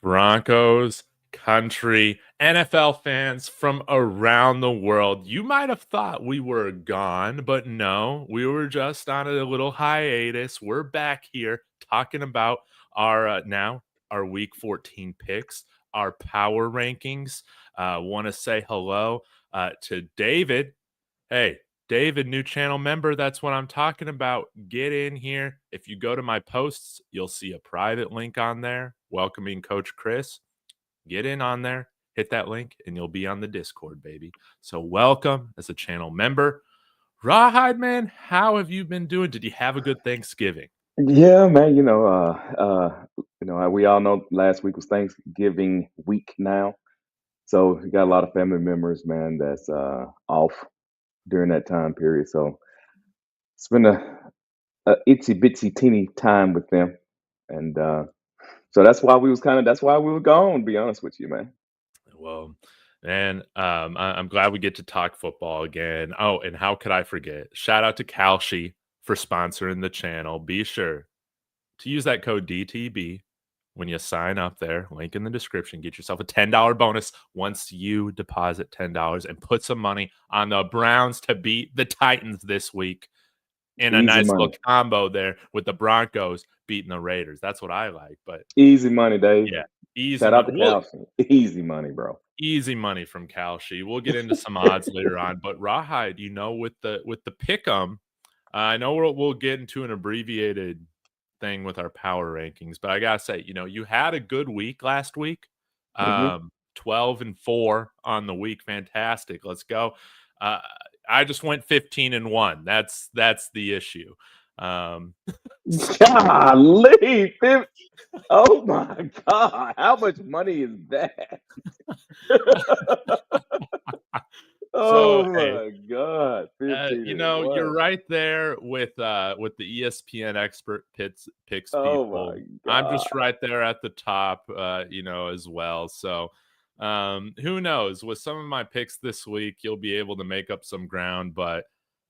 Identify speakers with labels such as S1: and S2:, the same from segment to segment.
S1: Broncos country, NFL fans from around the world. You might have thought we were gone, but no, we were just on a little hiatus. We're back here talking about our week 14 picks, our power rankings. Want to say hello to David. Hey, David, new channel member. That's what I'm talking about. Get in here. If you go to my posts, you'll see a private link on there welcoming Coach Chris. Get in on there, hit that link, and you'll be on the Discord, baby. So welcome as a channel member. Rawhide, man, how have you been doing? Did you have a good Thanksgiving?
S2: Yeah, man. We all know last week was Thanksgiving week now, so we got a lot of family members, man, that's off during that time period. So it's been a itsy bitsy teeny time with them, and so that's why we were gone. To be honest with you, man.
S1: Well, man, I'm glad we get to talk football again. Oh, and how could I forget? Shout out to Kalshi for sponsoring the channel. Be sure to use that code DTB when you sign up there. Link in the description. Get yourself a $10 bonus once you deposit $10 and put some money on the Browns to beat the Titans this week in a
S2: Easy
S1: nice
S2: money,
S1: little combo there with the Broncos beating the Raiders. That's what I like. But
S2: easy money, Dave.
S1: yeah, easy
S2: Shout out
S1: money.
S2: to Calcium. Easy money, bro.
S1: Easy money from Kalshi. We'll get into some odds later on, but Rawhide, with the pick'em, I know we'll get into an abbreviated thing with our power rankings, but I gotta say, you had a good week last week.
S2: Hmm.
S1: 12-4 on the week. Fantastic. Let's go. I just went 15-1. That's the issue.
S2: Golly, oh my God, how much money is that?
S1: So
S2: Oh
S1: hey,
S2: my God, 15 and
S1: you're
S2: 1.
S1: right there with the ESPN expert picks
S2: Oh my
S1: people. I'm just
S2: God.
S1: right there at the top, as well. So, who knows? With some of my picks this week, you'll be able to make up some ground. But,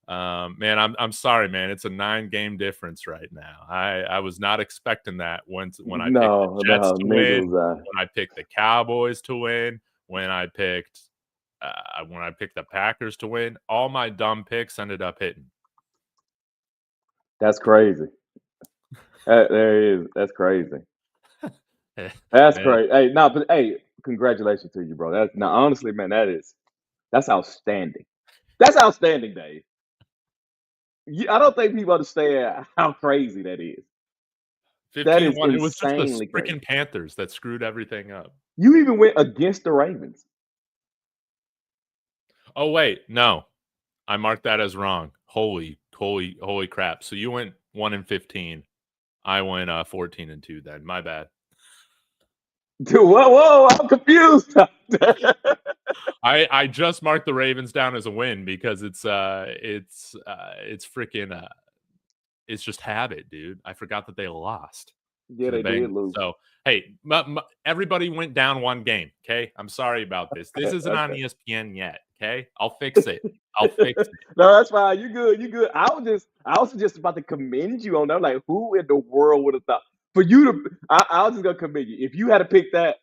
S1: man, I'm sorry, man. It's a 9-game difference right now. I was not expecting that when I picked the
S2: No,
S1: Jets
S2: no,
S1: to
S2: neither
S1: win,
S2: was I.
S1: when I picked the Cowboys to win, when I picked the Packers to win. All my dumb picks ended up hitting.
S2: That's crazy. There it is. That's crazy. That's
S1: Man,
S2: crazy. Hey, no, but hey, congratulations to you, bro. That's now honestly, man, that's outstanding. That's outstanding, Dave. I don't think people understand how crazy that is. That is
S1: 15-1. It was just the
S2: insanely crazy.
S1: freaking Panthers that screwed everything up.
S2: You even went against the Ravens.
S1: Oh wait, no. I marked that as wrong. Holy crap. So you went 1-15. I went 14-2 then. My bad.
S2: Dude, whoa, I'm confused.
S1: I just marked the Ravens down as a win because it's freaking it's just habit, dude. I forgot that they lost
S2: Yeah,
S1: to the
S2: they did
S1: Bengals.
S2: lose.
S1: So, hey, everybody went down one game, okay? I'm sorry about this. This isn't on
S2: Okay.
S1: ESPN yet, okay? I'll fix it. I'll fix it.
S2: No, that's fine. You good. You good. I was just about to commend you on that. I'm like, who in the world would have thought for you to? I was just gonna commend you. If you had to pick that,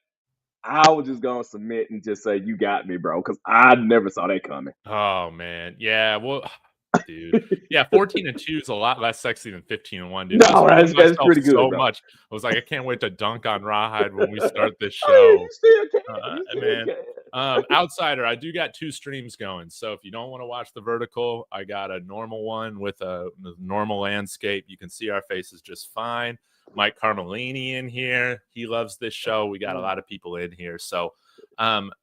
S2: I was just gonna submit and just say you got me, bro, because I never saw that coming.
S1: Oh, man. Yeah, well, dude. Yeah, 14-2 is a lot less sexy than 15-1, dude. I was
S2: No,
S1: feeling
S2: that's
S1: myself
S2: pretty good,
S1: so
S2: bro.
S1: much. I was like, I can't wait to dunk on Rawhide when we start this
S2: Oh, yeah,
S1: show.
S2: you still can. You still
S1: Man.
S2: can.
S1: Outsider, I do got 2 streams going. So if you don't want to watch the vertical, I got a normal one with a normal landscape. You can see our faces just fine. Mike Carmelini in here. He loves this show. We got a lot of people in here. So,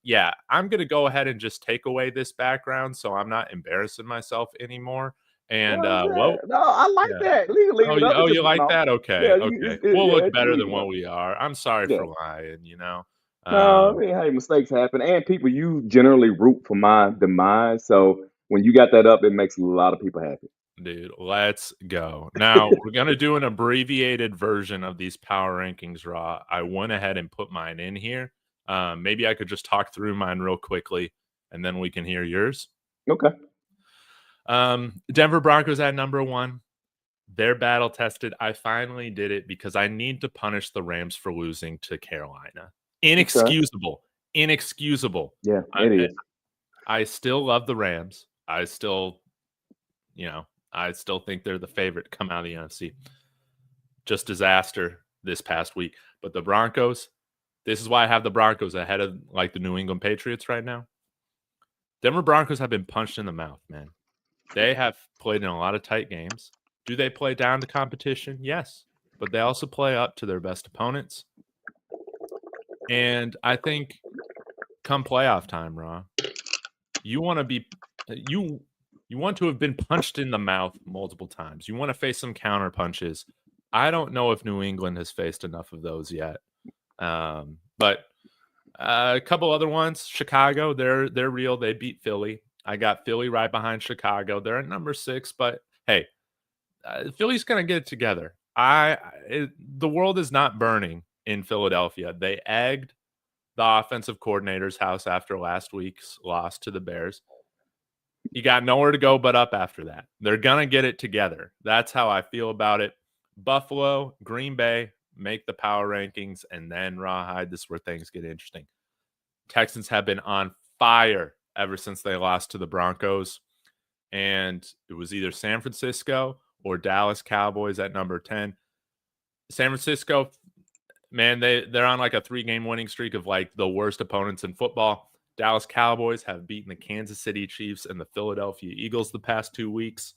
S1: yeah, I'm going to go ahead and just take away this background so I'm not embarrassing myself anymore. And,
S2: What is
S1: well,
S2: that? No, I like
S1: yeah.
S2: that. Leave
S1: Oh,
S2: it up.
S1: you,
S2: It's
S1: oh,
S2: just
S1: you like
S2: no.
S1: that? Okay.
S2: Yeah,
S1: Okay. We'll
S2: yeah,
S1: look
S2: you
S1: better
S2: leave
S1: than
S2: it up.
S1: what we are. I'm sorry
S2: Yeah.
S1: for lying.
S2: No, I
S1: Um,
S2: mean, hey, mistakes happen, and people you generally root for my demise. So when you got that up, it makes a lot of people happy.
S1: Dude, let's go. Now, we're going to do an abbreviated version of these power rankings, Raw. I went ahead and put mine in here. Maybe I could just talk through mine real quickly, and then we can hear yours.
S2: Okay.
S1: Denver Broncos at number 1. They're battle tested. I finally did it because I need to punish the Rams for losing to Carolina.
S2: Okay.
S1: Inexcusable. Inexcusable.
S2: Yeah,
S1: I
S2: it is.
S1: I still love the Rams. I still think they're the favorite to come out of the NFC. Just disaster this past week. But the Broncos, this is why I have the Broncos ahead of like the New England Patriots right now. Denver Broncos have been punched in the mouth, man. They have played in a lot of tight games. Do they play down to competition? Yes. But they also play up to their best opponents. And I think come playoff time, Raw, you want to be you want to have been punched in the mouth multiple times. You want to face some counter punches. I don't know if New England has faced enough of those yet. But a couple other ones. Chicago, they're real. They beat Philly. I got Philly right behind Chicago. They're at number 6, but hey, Philly's gonna get it together. The world is not burning in Philadelphia. They egged the offensive coordinator's house after last week's loss to the Bears. You got nowhere to go but up after that. They're gonna get it together. That's how I feel about it. Buffalo, Green Bay make the power rankings, and then Rawhide. This is where things get interesting. Texans have been on fire ever since they lost to the Broncos, and it was either San Francisco or Dallas Cowboys at number 10. San Francisco, man, they're on like a 3-game winning streak of like the worst opponents in football. Dallas Cowboys have beaten the Kansas City Chiefs and the Philadelphia Eagles the past 2 weeks.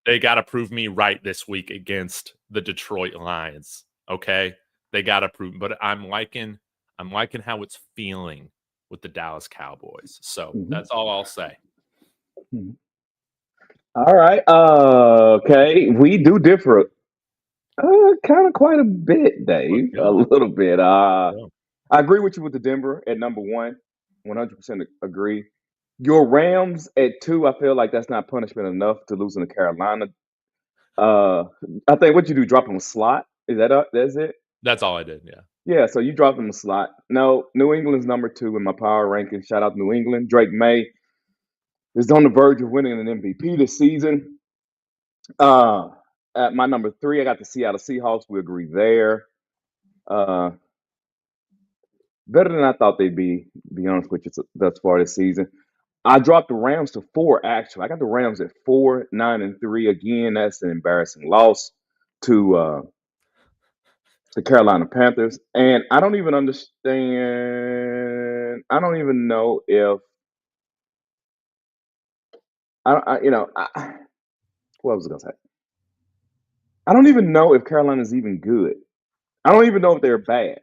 S1: They got to prove me right this week against the Detroit Lions. Okay, they got to prove, but I'm liking how it's feeling with the Dallas Cowboys. So that's all I'll say.
S2: All right. Okay. We do differ kind of quite a bit, Dave. A little bit. I agree with you with the Denver at number 1. 100% agree. Your Rams at 2, I feel like that's not punishment enough to losing to Carolina. I think what you do, drop them a slot. Is that's it?
S1: That's all I did. Yeah.
S2: Yeah, so you dropped them a slot. No, New England's number 2 in my power ranking. Shout out to New England. Drake May is on the verge of winning an MVP this season. At my number 3, I got the Seattle Seahawks. We agree there. Better than I thought they'd be honest with you, thus far this season. I dropped the Rams to 4, actually. I got the Rams at 4, 9-3. Again, that's an embarrassing loss to the Carolina Panthers. And I don't even understand. I don't even know if what was I gonna say? I don't even know if Carolina's even good. I don't even know if they're bad.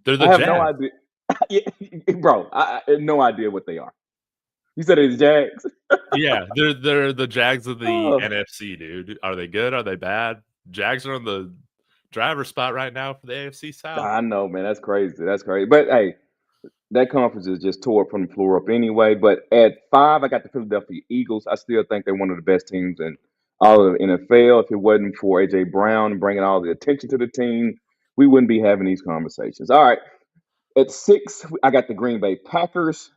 S1: They're the
S2: I have
S1: Jags.
S2: no idea. Bro, I have no idea what they are. You said it's Jags?
S1: Yeah, they're the Jags of the NFC, dude. Are they good? Are they bad? Jags are on the driver's spot right now for the AFC South.
S2: I know, man. That's crazy. That's crazy. But hey, that conference is just tore from the floor up anyway. But at 5, I got the Philadelphia Eagles. I still think they're one of the best teams in all of the NFL. If it wasn't for A.J. Brown and bringing all the attention to the team, we wouldn't be having these conversations. All right. At 6, I got the Green Bay Packers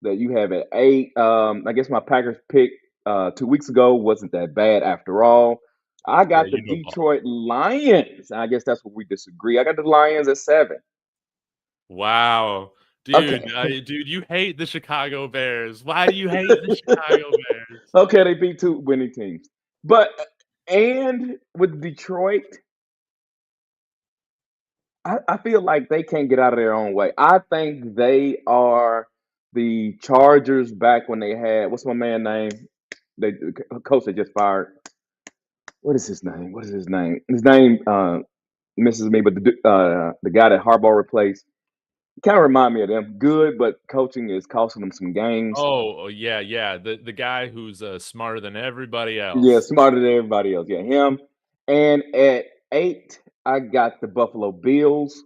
S2: that you have at 8. I guess my Packers pick 2 weeks ago wasn't that bad after all. I got the Detroit Lions. I guess that's what we disagree. I got the Lions at 7.
S1: Wow. Dude,
S2: Okay.
S1: dude, you hate the Chicago Bears. Why do you hate the Chicago Bears?
S2: Okay, they beat 2 winning teams. And with Detroit, I feel like they can't get out of their own way. I think they are the Chargers back when they had, what's my man name? The coach they just fired. What is his name? His name misses me, but the guy that Harbaugh replaced kind of remind me of them. Good, but coaching is costing them some games.
S1: Oh yeah. The guy who's smarter than everybody else.
S2: Yeah, smarter than everybody else. Yeah, him. And at 8, I got the Buffalo Bills.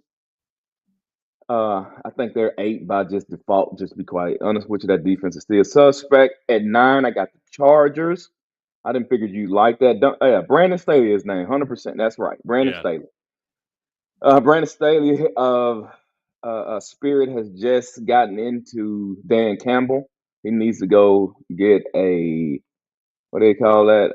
S2: I think they're 8 by just default. Just to be quite honest with you, that defense is still suspect. At 9, I got the Chargers. I didn't figure you like that. Brandon Staley is named 100%. That's right, Brandon Staley. Brandon Staley of Spirit has just gotten into Dan Campbell. He needs to go get a what do they call that?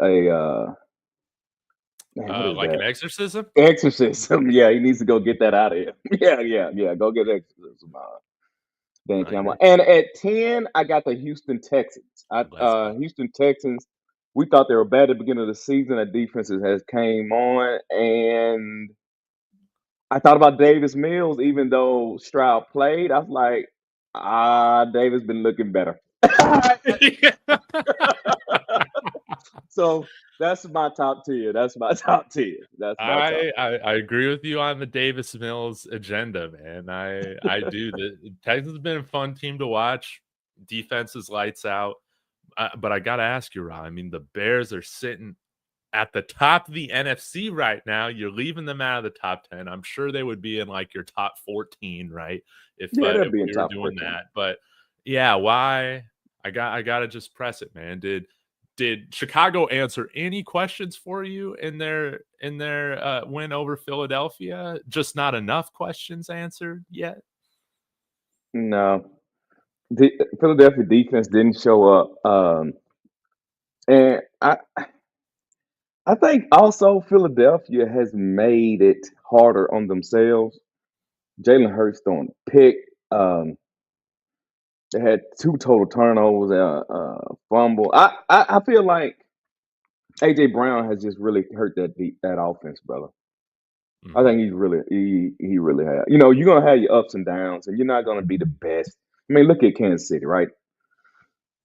S2: Man, what is
S1: Like an
S2: that?
S1: exorcism?
S2: Exorcism. Yeah, he needs to go get that out of here. Yeah. Go get exorcism. Dan
S1: I
S2: Campbell.
S1: agree.
S2: And at 10, I got the Houston Texans.
S1: Let's go.
S2: Houston Texans. We thought they were bad at the beginning of the season. That defense has came on, and I thought about Davis Mills. Even though Stroud played, I was like, Davis been looking better. So that's my top tier. That's my top tier. That's my top.
S1: I agree with you on the Davis Mills agenda, man. I do. The Texans have been a fun team to watch. Defense is lights out. But I got to ask you, Rob. I mean, the Bears are sitting at the top of the NFC right now. You're leaving them out of the top 10. I'm sure they would be in like your top 14, right? If
S2: They'll
S1: if
S2: be in
S1: we were
S2: top
S1: doing
S2: 14.
S1: that. But yeah, why? I got to just press it, man. Did Chicago answer any questions for you in their win over Philadelphia? Just not enough questions answered yet?
S2: No, the Philadelphia defense didn't show up, and I think also Philadelphia has made it harder on themselves. Jalen Hurts throwing a pick. They had 2 total turnovers, fumble. I feel like AJ Brown has just really hurt that offense, brother. I
S1: Mhm.
S2: think he really has. You know, you're gonna have your ups and downs, and you're not gonna be the best. I mean, look at Kansas City, right?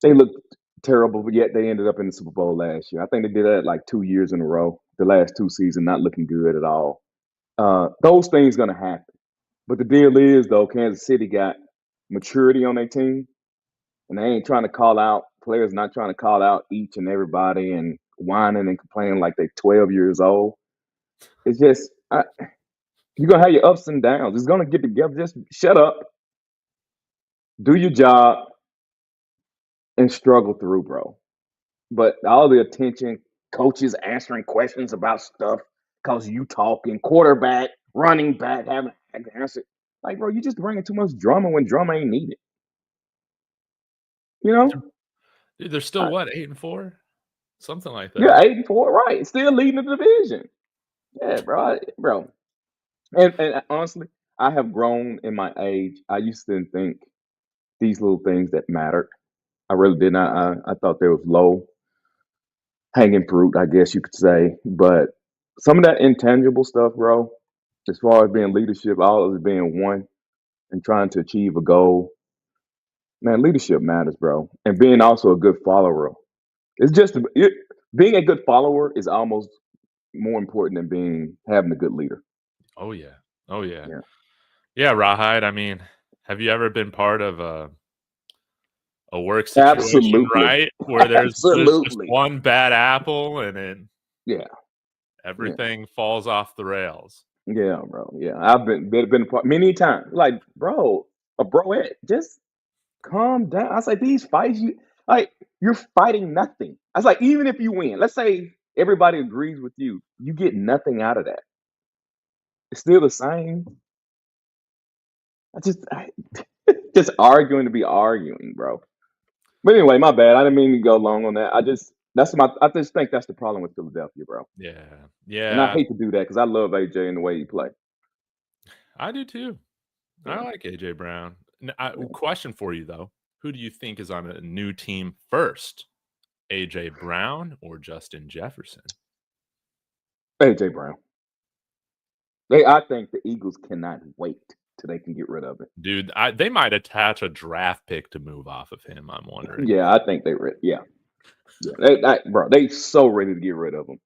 S2: They looked terrible, but yet they ended up in the Super Bowl last year. I think they did that like 2 years in a row. The last 2 seasons, not looking good at all. Those things gonna happen. But the deal is though, Kansas City got maturity on their team, and they ain't trying to call out players, not trying to call out each and everybody and whining and complaining like they're 12 years old. It's just you're gonna have your ups and downs. It's gonna get together. Just shut up, do your job, and struggle through, bro. But all the attention, coaches answering questions about stuff because you talking, quarterback, running back, having to answer. Like, bro, you just bringing too much drama when drama ain't needed. You know?
S1: Dude, they're still what, 8-4? Something like
S2: You're
S1: that.
S2: 8-4, right? Still leading the division. Yeah, bro. And honestly, I have grown in my age. I used to think these little things that mattered. I really did not. I thought there was low hanging fruit, I guess you could say. But some of that intangible stuff, bro, as far as being leadership, all of it being one and trying to achieve a goal, man, leadership matters, bro. And being also a good follower. It's just being a good follower is almost more important than having a good leader.
S1: Oh yeah. Oh yeah.
S2: Yeah,
S1: Yeah, Rawhide. I mean, have you ever been part of a work situation,
S2: absolutely,
S1: right? Where there's just
S2: absolutely.
S1: one bad apple and then
S2: Yeah, yeah,
S1: everything falls off the rails.
S2: yeah, bro. Yeah, I've been a part many times. Like, bro, a broette, just calm down. I was like, these fights, you're fighting nothing. I was like, even if you win, let's say everybody agrees with you, you get nothing out of that. It's still the same. Just arguing to be arguing, bro. But anyway, my bad. I didn't mean to go long on that. I just think that's the problem with Philadelphia, bro.
S1: Yeah.
S2: And I
S1: Yeah.
S2: hate to do that because I love AJ and the way he play.
S1: I do too. I
S2: Yeah,
S1: like AJ Brown.
S2: yeah.
S1: Question for you though. Who do you think is on a new team first? AJ Brown or Justin Jefferson?
S2: AJ Brown. I think the Eagles cannot wait till they can get rid of it.
S1: Dude, they might attach a draft pick to move off of him, I'm wondering.
S2: Yeah, I think they ready. Yeah, yeah. Bro, they so ready to get rid of him.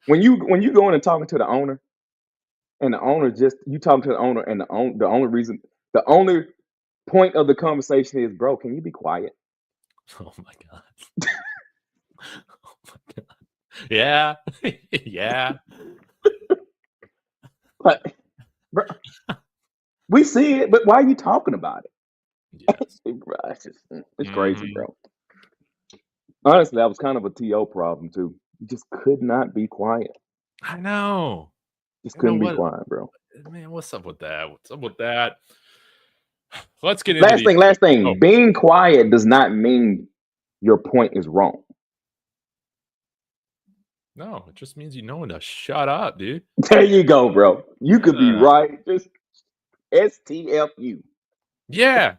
S2: When you go in and talking to the owner, and the owner just you talk to the owner, and the only point of the conversation is, bro, can you be quiet?
S1: Oh my god. Oh my god. Yeah. Yeah.
S2: But, bro, we see it, but why are you talking about it?
S1: Yes.
S2: Bro, it's crazy,
S1: Mhm.
S2: bro. Honestly, that was kind of a TO problem too. You just could not be quiet.
S1: I know.
S2: Just
S1: You know
S2: couldn't be
S1: what?
S2: quiet, bro.
S1: Man, what's up with that? What's up with that? Let's get into
S2: Last
S1: these
S2: thing,
S1: picks.
S2: last
S1: Oh,
S2: thing. Being quiet does not mean your point is wrong.
S1: No, it just means you know when to shut up, dude.
S2: There you go, bro. You could be
S1: Uh,
S2: right. Just STFU.
S1: yeah,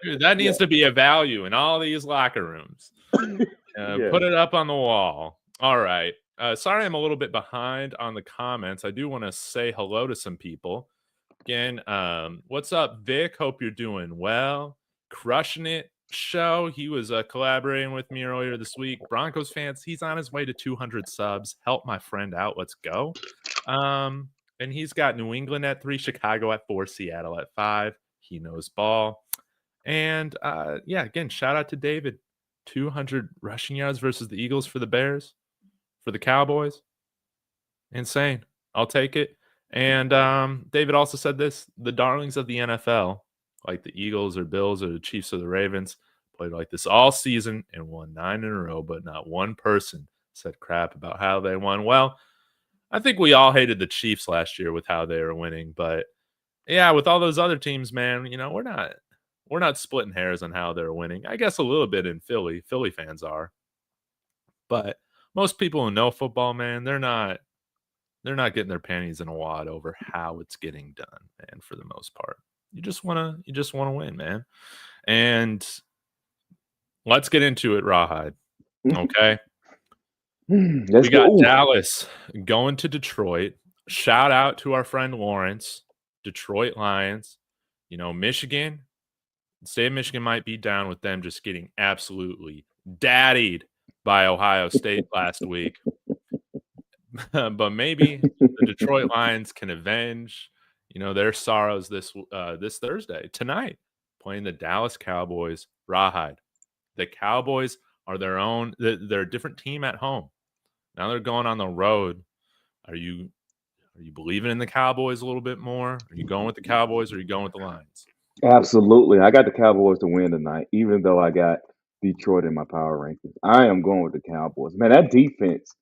S1: dude, that
S2: Yeah.
S1: needs to be a value in all these locker rooms.
S2: Yeah.
S1: Put it up on the wall. All right. Sorry, I'm a little bit behind on the comments. I do want to say hello to some people. Again, what's up, Vic? Hope you're doing well. Crushing it show. He was collaborating with me earlier this week. Broncos fans, he's on his way to 200 subs. Help my friend out. Let's go. And he's got New England at 3, Chicago at 4, Seattle at 5. He knows ball. And yeah, again, shout out to David. 200 rushing yards versus the Eagles for the Bears, for the Cowboys. Insane. I'll take it. And David also said this: the darlings of the NFL, like the Eagles or Bills or the Chiefs or the Ravens, played like this all season and won 9 in a row, but not one person said crap about how they won. Well, I think we all hated the Chiefs last year with how they were winning, but yeah, with all those other teams, man, we're not splitting hairs on how they're winning. I guess a little bit in Philly. Philly fans are, but most people who know football, man, they're not getting their panties in a wad over how it's getting done, man, for the most part. You just wanna win, man. And let's get into it, Rawhide. Okay.
S2: Let's
S1: We got
S2: go.
S1: Dallas going to Detroit. Shout out to our friend Lawrence, Detroit Lions. Michigan, the state of Michigan might be down with them just getting absolutely daddied by Ohio State last week. But maybe the Detroit Lions can avenge, their sorrows this Thursday, tonight, playing the Dallas Cowboys. Rawhide. The Cowboys are they're a different team at home. Now they're going on the road. Are you believing in the Cowboys a little bit more? Are you going with the Cowboys or are you going with the Lions?
S2: Absolutely. I got the Cowboys to win tonight, even though I got Detroit in my power rankings. I am going with the Cowboys. Man, that defense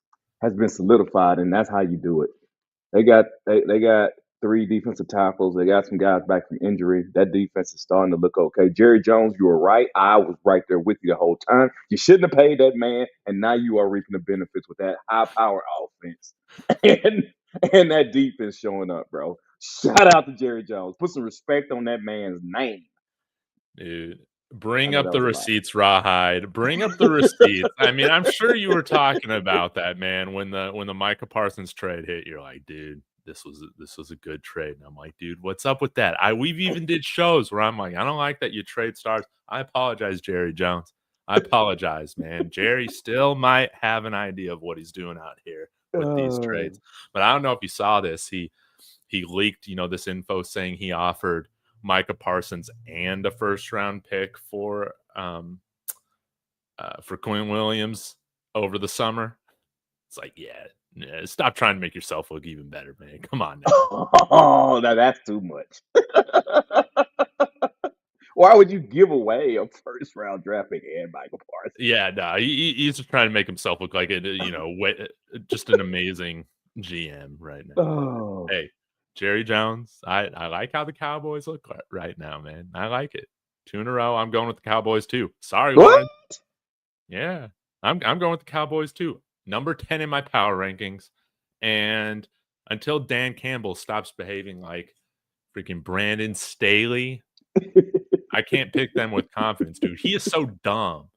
S2: has been solidified, and that's how you do it. They got three defensive tackles. They got some guys back from injury. That defense is starting to look okay. Jerry Jones, you were right. I was right there with you the whole time. You shouldn't have paid that man, and now you are reaping the benefits with that high power offense and and that defense showing up, bro. Shout out to Jerry Jones. Put some respect on that man's name.
S1: Dude,
S2: I
S1: bring
S2: know
S1: up
S2: that
S1: the
S2: was a lot.
S1: receipts, Rawhide. Bring up the receipts. I mean, I'm sure you were talking about that, man, when the Micah Parsons trade hit. You're like, dude, this was a good trade. And I'm like, dude, what's up with that? We've even did shows where I'm like, I don't like that you trade stars. I apologize, Jerry Jones. I apologize, man. Jerry still might have an idea of what he's doing out here with these
S2: Uh,
S1: trades. But I don't know if you saw this. He leaked, this info saying he offered Micah Parsons and a first round pick for Quinn Williams over the summer. It's like, yeah, stop trying to make yourself look even better, man. Come on now.
S2: oh, now that's too much. Why would you give away a first round draft pick and Michael Parsons?
S1: Yeah, no, he's just trying to make himself look like just an amazing GM right now.
S2: Oh,
S1: Hey, Jerry Jones, I like how the Cowboys look right now, man. I like it. 2 in a row. I'm going with the Cowboys too. Sorry,
S2: what?
S1: Lawrence. Yeah, I'm going with the Cowboys too. Number 10 in my power rankings, and until Dan Campbell stops behaving like freaking Brandon Staley, I can't pick them with confidence, dude. He is so dumb.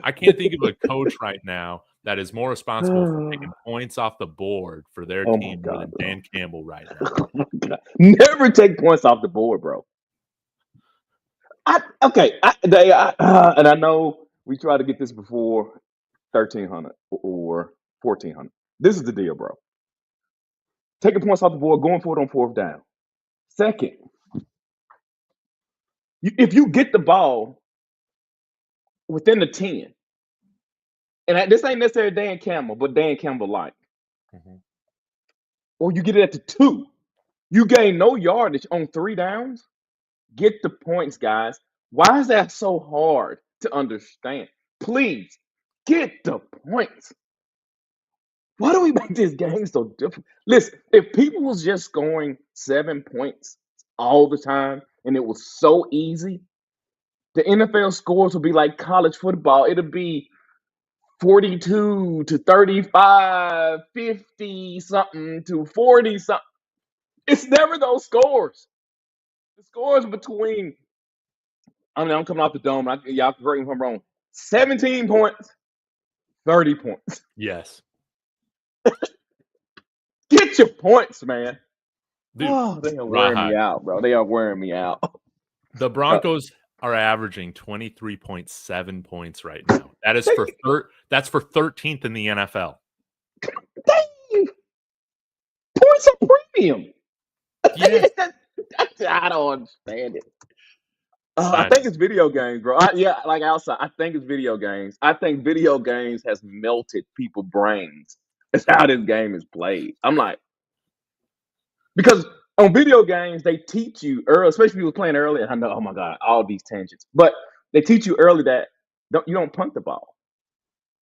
S1: I can't think of a coach right now that is more responsible for taking points off the board for their
S2: Oh my
S1: team more
S2: god,
S1: than
S2: bro.
S1: Dan Campbell right now.
S2: Oh my god. Never take points off the board, bro. And I know we tried to get this before 1300 or 1400. This is the deal, bro. Taking points off the board, going for it on fourth down. Second, if you get the ball within the 10, and this ain't necessarily Dan Campbell, but Dan Campbell like,
S1: Mhm.
S2: or you get it at the 2, you gain no yardage on 3 downs. Get the points, guys. Why is that so hard to understand? Please get the points. Why do we make this game so difficult? Listen, if people was just scoring 7 points all the time and it was so easy, the NFL scores would be like college football. It'd be 42 to 35, 50 something to 40 something. It's never those scores. The scores between, I mean, I'm coming off the dome. Y'all can correct me if I'm wrong. 17 points, 30 points.
S1: Yes.
S2: Get your points, man.
S1: Dude,
S2: Oh, they are wearing me
S1: rawhide.
S2: out, bro. They are wearing me out.
S1: The Broncos are averaging 23.7 points right now. That is that's for 13th in the NFL.
S2: Dang! Points are premium.
S1: Yes.
S2: I don't understand it.
S1: I
S2: I think it's video games, bro. Like outside. I think it's video games. I think video games has melted people's brains. It's how this game is played. I'm like, because on video games they teach you early, especially if you were playing early. And I know, oh my god, all these tangents, but they teach you early that you don't punt the ball.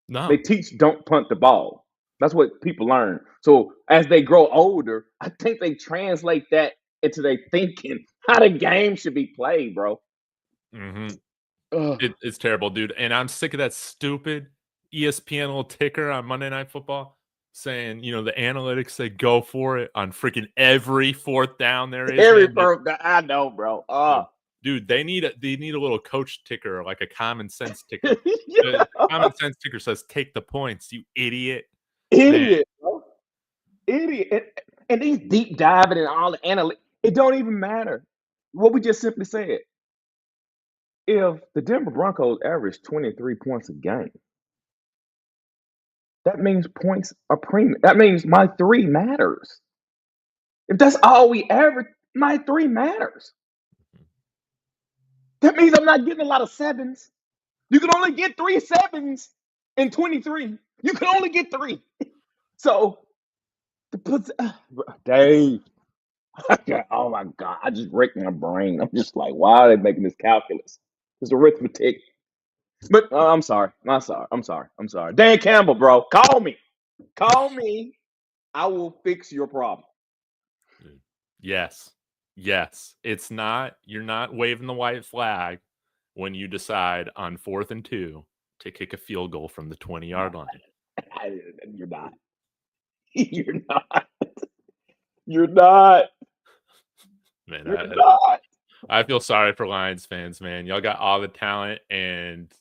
S1: No.
S2: They teach don't punt the ball. That's what people learn. So as they grow older, I think they translate that into their thinking how the game should be played, bro.
S1: Mm-hmm. It's terrible, dude. And I'm sick of that stupid ESPN little ticker on Monday Night Football saying, the analytics say go for it on freaking every fourth down there is.
S2: Every
S1: Man.
S2: I know, bro.
S1: Dude, they need a little coach ticker, like a common sense ticker.
S2: Yeah.
S1: The common sense ticker says take the points, you idiot.
S2: Idiot, bro. Idiot. And these deep diving and all the analytics, it don't even matter. What we just simply said. If the Denver Broncos average 23 points a game, that means points are premium. That means my 3 matters. If that's all we average, my 3 matters. That means I'm not getting a lot of 7s. You can only get 3 7s in 23. You can only get 3. So, Dave, oh my God, I just wrecked my brain. I'm just like, why are they making this calculus? It's arithmetic. But I'm sorry. I'm sorry. Dan Campbell, bro, call me. Call me. I will fix your problem.
S1: Yes. You're not waving the white flag when you decide on 4th and 2 to kick a field goal from the 20-yard line.
S2: You're not. You're not. You're not.
S1: Man,
S2: You're not.
S1: I feel sorry for Lions fans, man. Y'all got all the talent, and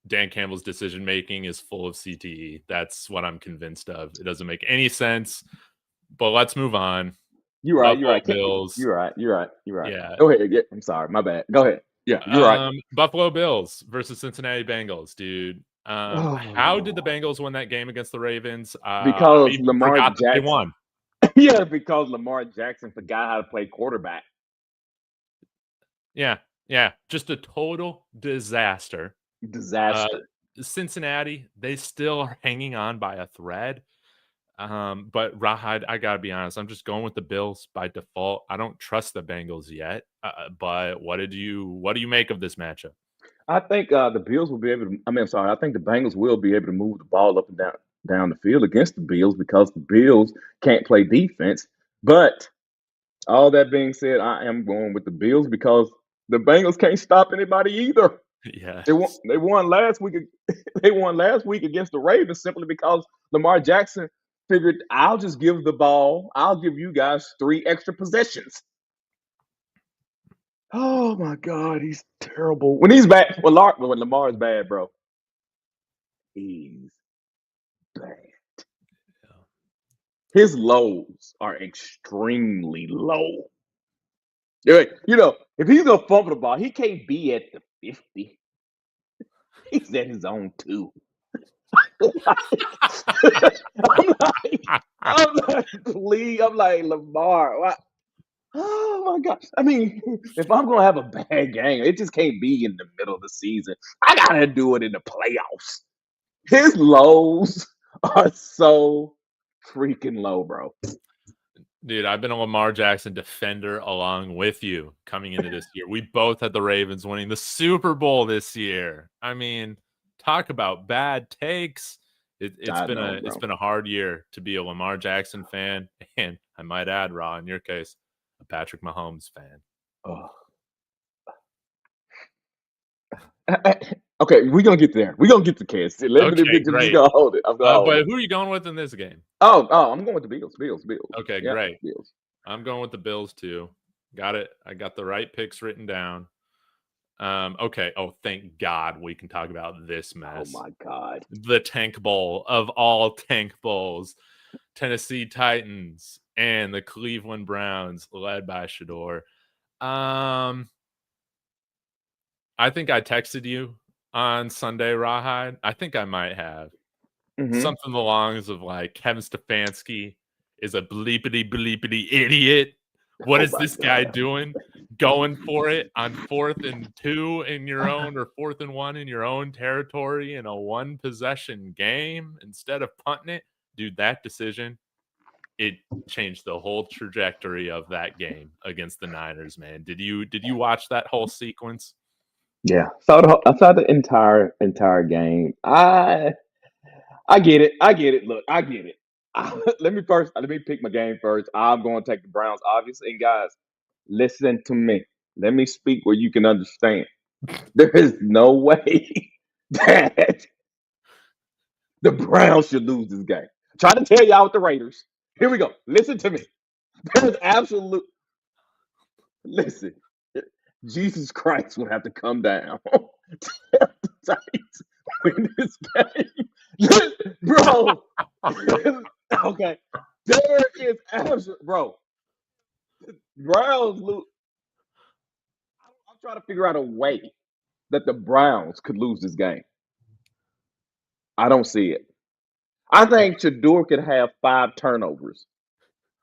S1: Dan Campbell's decision making is full of CTE. That's what I'm convinced of. It doesn't make any sense. But let's move on.
S2: You're right.
S1: Bills.
S2: You're right.
S1: Yeah.
S2: Go ahead. I'm sorry. My bad. Go ahead. Yeah, you're right.
S1: Buffalo Bills versus Cincinnati Bengals, dude. How did the Bengals win that game against the Ravens?
S2: Because Lamar Jackson.
S1: They won.
S2: Yeah, because Lamar Jackson forgot how to play quarterback.
S1: Yeah. Just a total disaster. Cincinnati, they still are hanging on by a thread. But Rawhide, I gotta be honest, I'm just going with the Bills by default. I don't trust the Bengals yet. But what do you make of this matchup?
S2: I think the Bills will be able to. I think the Bengals will be able to move the ball up and down the field against the Bills because the Bills can't play defense. But all that being said, I am going with the Bills because the Bengals can't stop anybody either.
S1: Yeah,
S2: they won last week. They won last week against the Ravens simply because Lamar Jackson figured, I'll just give the ball. I'll give you guys 3 extra possessions. Oh my God, he's terrible. When he's bad, when Lamar is bad, bro, he's bad. His lows are extremely low. If he's gonna fumble the ball, he can't be at the 50. He's at his own 2. I'm like, please. I'm like, Lamar. What? Oh my gosh. I mean, if I'm gonna have a bad game, it just can't be in the middle of the season. I gotta do it in the playoffs. His lows are so freaking low, bro.
S1: Dude, I've been a Lamar Jackson defender along with you coming into this year. We both had the Ravens winning the Super Bowl this year. I mean, talk about bad takes. It's been a hard year to be a Lamar Jackson fan, and I might add, Raw, in your case, a Patrick Mahomes fan.
S2: Oh. Okay, we're gonna get there. We're gonna get to Kansas City. Let me
S1: Okay,
S2: I'm just
S1: great.
S2: gonna hold it. I'm gonna hold
S1: But
S2: it.
S1: who are you going with in this game?
S2: Oh, I'm going with the Bills. Bills.
S1: Okay,
S2: Yeah,
S1: great.
S2: Bills.
S1: I'm going with the Bills too. Got it. I got the right picks written down. Okay. Oh, thank God we can talk about this
S2: Oh
S1: mess.
S2: my God.
S1: The Tank Bowl of all Tank Bowls. Tennessee Titans and the Cleveland Browns, led by Shador. I think I texted you on Sunday, Rawhide. I think I might have.
S2: Mm-hmm.
S1: Something along of like Kevin Stefanski is a bleepity bleepity idiot. What
S2: Oh
S1: is
S2: my
S1: this guy
S2: God.
S1: doing? Going for it on 4th and 2 in your own or 4th and 1 in your own territory in a one possession game instead of punting it? Dude, that decision, it changed the whole trajectory of that game against the Niners, man. Did you watch that whole sequence?
S2: Yeah. I saw the entire game. I get it. I get it. Look, I get it. Let me pick my game first. I'm going to take the Browns, obviously. And guys, listen to me. Let me speak where you can understand. There is no way that the Browns should lose this game. Try to tell y'all with the Raiders. Here we go. Listen to me. There's absolute. Listen. Jesus Christ would have to come down. Titans win this game. Bro. Okay. There is absolute. Bro. Browns lose. I'm trying to figure out a way that the Browns could lose this game. I don't see it. I think Shador could have 5 turnovers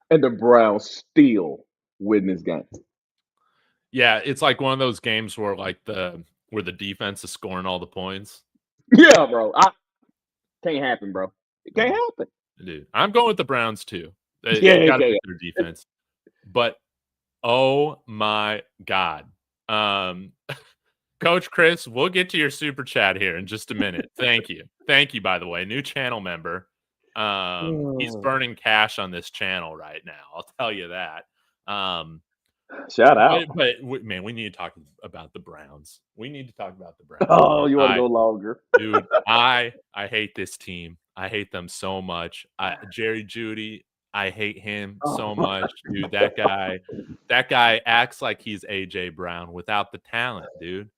S2: and the Browns still win this game.
S1: Yeah, it's like one of those games where where the defense is scoring all the points.
S2: Yeah, bro. Can't happen, bro. It can't happen.
S1: Dude, I'm going with the Browns too.
S2: Yeah,
S1: You
S2: it
S1: got to
S2: can't.
S1: pick their defense. But oh my God. Coach Chris, we'll get to your super chat here in just a minute. Thank you. Thank you, by the way. New channel member. He's burning cash on this channel right now. I'll tell you that.
S2: Shout out.
S1: Man, we need to talk about the Browns. We need to talk about the Browns.
S2: Oh, you want to go longer?
S1: Dude, I hate this team. I hate them so much. Jerry Jeudy, I hate him so much, dude. That guy acts like he's AJ Brown without the talent, dude.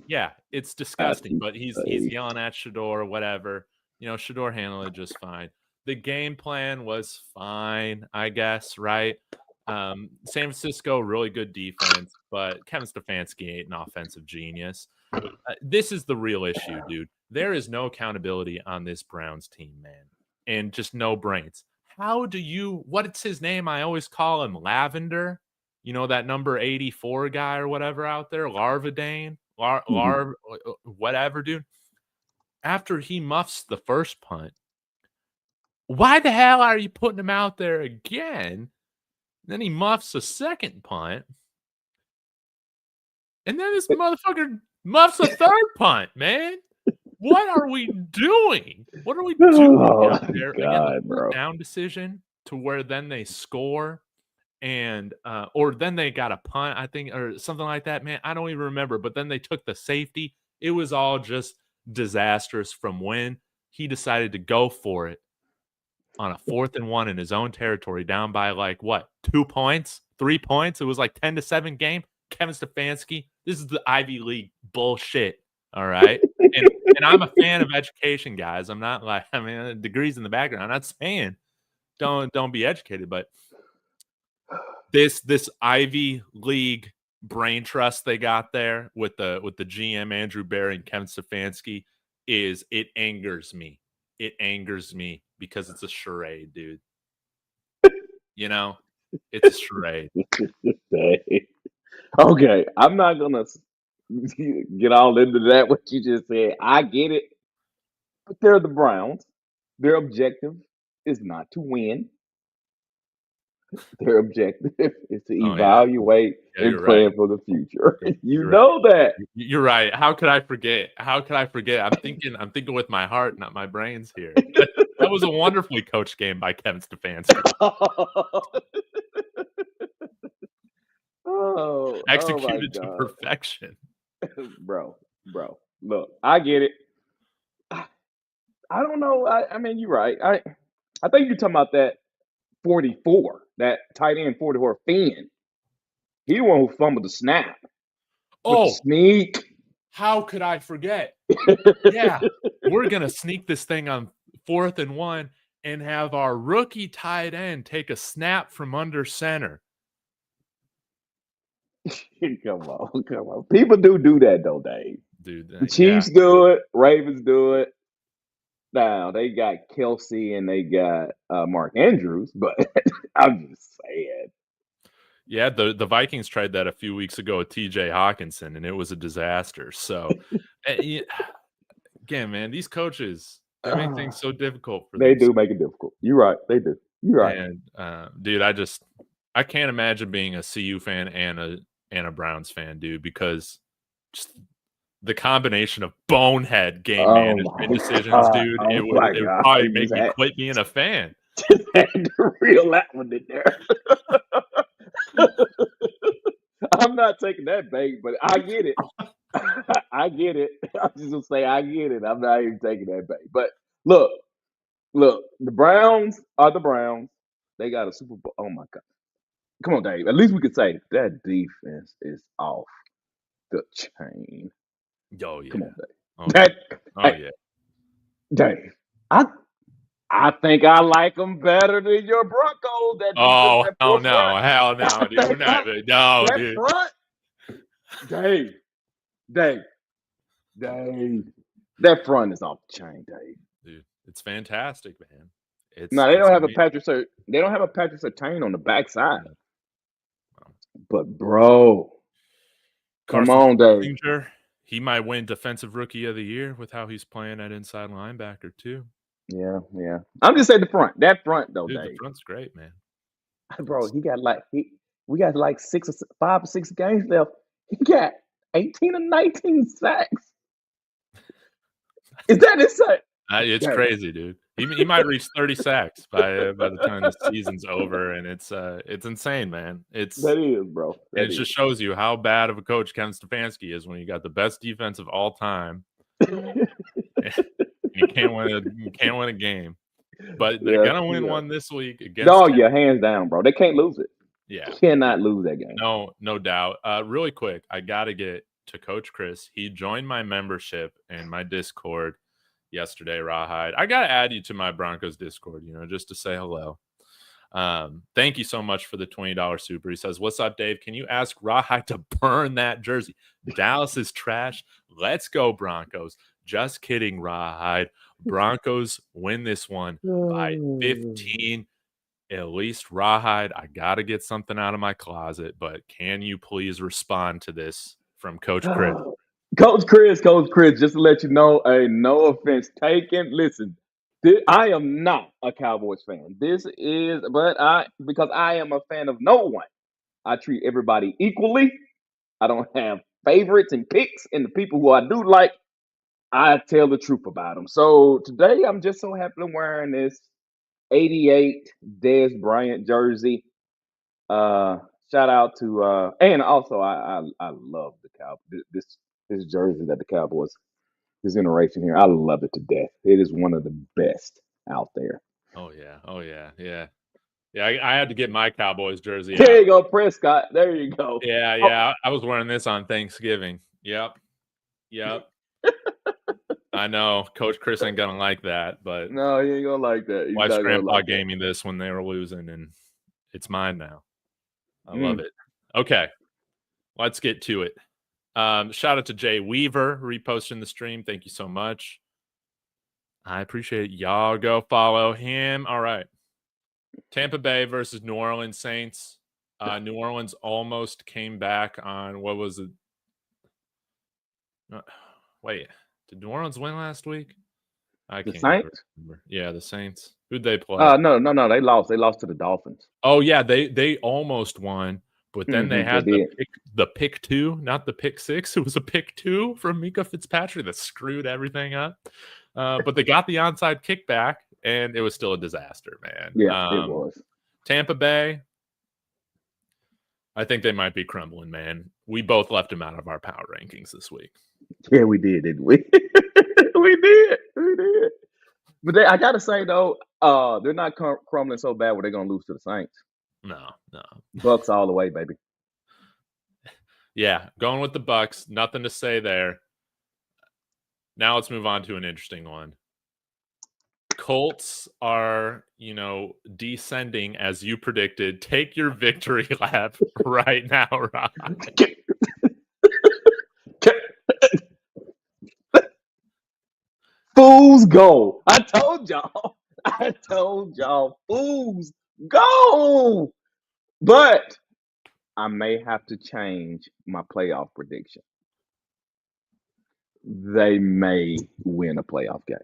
S1: Yeah, it's disgusting. But he's yelling at Shador, whatever. Shador handled it just fine. The game plan was fine, I guess, right? San Francisco, really good defense, but Kevin Stefanski ain't an offensive genius. This is the real issue, dude. There is no accountability on this Browns team, man, and just no brains. What's his name? I always call him Lavender. You know, that number 84 guy or whatever out there, Larvadane, whatever, dude. After he muffs the first punt, why the hell are you putting him out there again? Then he muffs a second punt. And then this motherfucker muffs a third punt, man. What are we doing? What are we doing out there? Again, the fourth down decision to where then they score and or then they got a punt, I think, or something like that, man. I don't even remember. But then they took the safety. It was all just disastrous from when he decided to go for it on a 4th and 1 in his own territory, down by like what, 2 points, 3 points? It was like 10-7 game. Kevin Stefanski, this is the Ivy League bullshit. All right. And I'm a fan of education, guys. I'm not like, degrees in the background. I'm not saying don't be educated, but this Ivy League brain trust they got there with the GM Andrew Berry and Kevin Stefanski it angers me. It angers me because it's a charade, dude. It's a charade.
S2: Okay, I'm not gonna get all into that. What you just said, I get it. But they're the Browns. Their objective is not to win. Their objective is to evaluate and plan for the future. You know that.
S1: You're right. How could I forget? I'm thinking with my heart, not my brains here. That was a wonderfully coached game by Kevin Stefanski. Executed to perfection.
S2: bro. Look, I get it. I don't know. I mean, you're right. I think you're talking about that 44, that tight end 44 Finn. He the one who fumbled the snap with the
S1: Oh,
S2: sneak.
S1: how could I forget? Yeah, we're going to sneak this thing on 4th and 1 and have our rookie tight end take a snap from under center.
S2: Come on. People do that though, Dave.
S1: Dude,
S2: The
S1: yeah.
S2: Chiefs do it. Ravens do it. Now they got Kelsey and they got Mark Andrews, but I'm just saying.
S1: Yeah, the Vikings tried that a few weeks ago with TJ Hawkinson, and it was a disaster. So, again, man, these coaches, they make things so difficult for
S2: They do
S1: themselves.
S2: make it difficult. You're right. They do. You're right.
S1: And dude, I can't imagine being a CU fan and a Browns fan, dude, because just the combination of bonehead game
S2: Oh my
S1: management decisions,
S2: god.
S1: dude,
S2: Oh
S1: it
S2: my
S1: would
S2: god.
S1: probably
S2: You
S1: make me quit being a fan.
S2: just had to reel that one in there. I'm not taking that bait, but I get it. I get it. I'm just gonna say I get it. I'm not even taking that bait. But look, the Browns are the Browns. They got a Super Bowl. Oh my god. Come on, Dave. At least we could say that defense is off the chain.
S1: Oh yeah.
S2: Come on, Dave.
S1: Oh
S2: That,
S1: yeah. Oh
S2: hey,
S1: yeah.
S2: Dave. I think I like them better than your Broncos. That defense,
S1: Oh
S2: that
S1: hell
S2: fourth front.
S1: no, hell no, dude. We're not. No,
S2: That
S1: dude.
S2: front, Dave, Dave, Dave. That front is off the chain, Dave.
S1: Dude, it's fantastic, man.
S2: No, they don't have a
S1: Amazing.
S2: Patrick. They don't have a Patrick Surtain on the backside.
S1: Yeah.
S2: But bro, come
S1: Carson
S2: on, Dave.
S1: Palmer, he might win Defensive Rookie of the Year with how he's playing at inside linebacker too.
S2: Yeah. I'm just saying the front. That front though,
S1: Dude, the
S2: Dave.
S1: front's great, man.
S2: Bro, we got like 5 or 6 games left. He got 18 or 19 sacks. Is that insane?
S1: It's
S2: Yeah.
S1: crazy, dude. He might reach 30 sacks by the time the season's over, and it's insane, man.
S2: That is, bro.
S1: And it just shows you how bad of a coach Kevin Stefanski is when you got the best defense of all time. You can't win a game, but they're gonna win one this week against.
S2: Oh yeah, hands down, bro. They can't lose it.
S1: Yeah,
S2: Cannot lose that game.
S1: no doubt. Really quick, I gotta get to Coach Chris. He joined my membership and my Discord yesterday, Rawhide. I gotta add you to my Broncos Discord, just to say hello. Thank you so much for the $20 super. He says, "What's up, Dave? Can you ask Rawhide to burn that jersey? Dallas is trash. Let's go, Broncos." Just kidding, Rawhide. Broncos win this one by 15. At least, Rawhide, I gotta get something out of my closet, but can you please respond to this from Coach Chris?
S2: Coach Chris, just to let you know, no offense taken. Listen, I am not a Cowboys fan. Because I am a fan of no one. I treat everybody equally. I don't have favorites and picks, and the people who I do like, I tell the truth about them. So today, I'm just so happy I'm wearing this 88 Dez Bryant jersey. Shout out to and also I love the Cowboys. This jersey that the Cowboys, this generation here, I love it to death. It is one of the best out there.
S1: Oh yeah. I had to get my Cowboys jersey.
S2: There you go, Prescott. There you go.
S1: Yeah. I was wearing this on Thanksgiving. Yep. I know Coach Chris ain't gonna like that, but
S2: no, he ain't gonna like that.
S1: Wife's grandpa gave me this when they were losing, and it's mine now. I love it. Okay, let's get to it. Shout out to Jay Weaver reposting the stream. Thank you so much. I appreciate it. Y'all go follow him. All right. Tampa Bay versus New Orleans Saints. New Orleans almost came back on, what was it? Wait, did New Orleans win last week?
S2: The Saints?
S1: Remember. Yeah, the Saints. Who'd they play?
S2: No. They lost. They lost to the Dolphins.
S1: Oh yeah, they almost won, but then they had the pick 2, not the pick 6. It was a pick 2 from Mika Fitzpatrick that screwed everything up. But they got the onside kick back, and it was still a disaster, man.
S2: Yeah, it was.
S1: Tampa Bay. I think they might be crumbling, man. We both left them out of our power rankings this week.
S2: Yeah, we did, didn't we? We did. But I gotta say though, they're not crumbling so bad where they're gonna lose to the Saints.
S1: No.
S2: Bucks all the way, baby.
S1: Yeah, going with the Bucks. Nothing to say there. Now let's move on to an interesting one. Colts are, descending as you predicted. Take your victory lap right now, Rob.
S2: Fools go. I told y'all. Fools go. But I may have to change my playoff prediction. They may win a playoff game.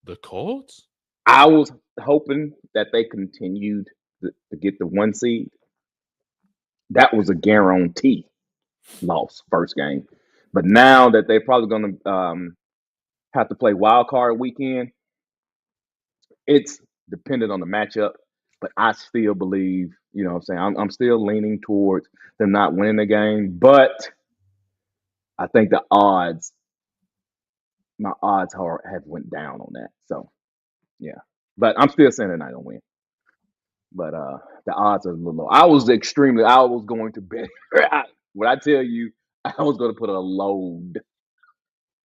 S1: The Colts?
S2: I was hoping that they continued to get the 1 seed. That was a guarantee loss first game. But now that they're probably going to have to play wild card weekend, it's dependent on the matchup. But I still believe, you know what I'm saying, I'm still leaning towards them not winning the game. But I think my odds have went down on that. So, yeah. But I'm still saying they're not going to win. But the odds are a little low. I was going to bet. When I tell you, I was going to put a load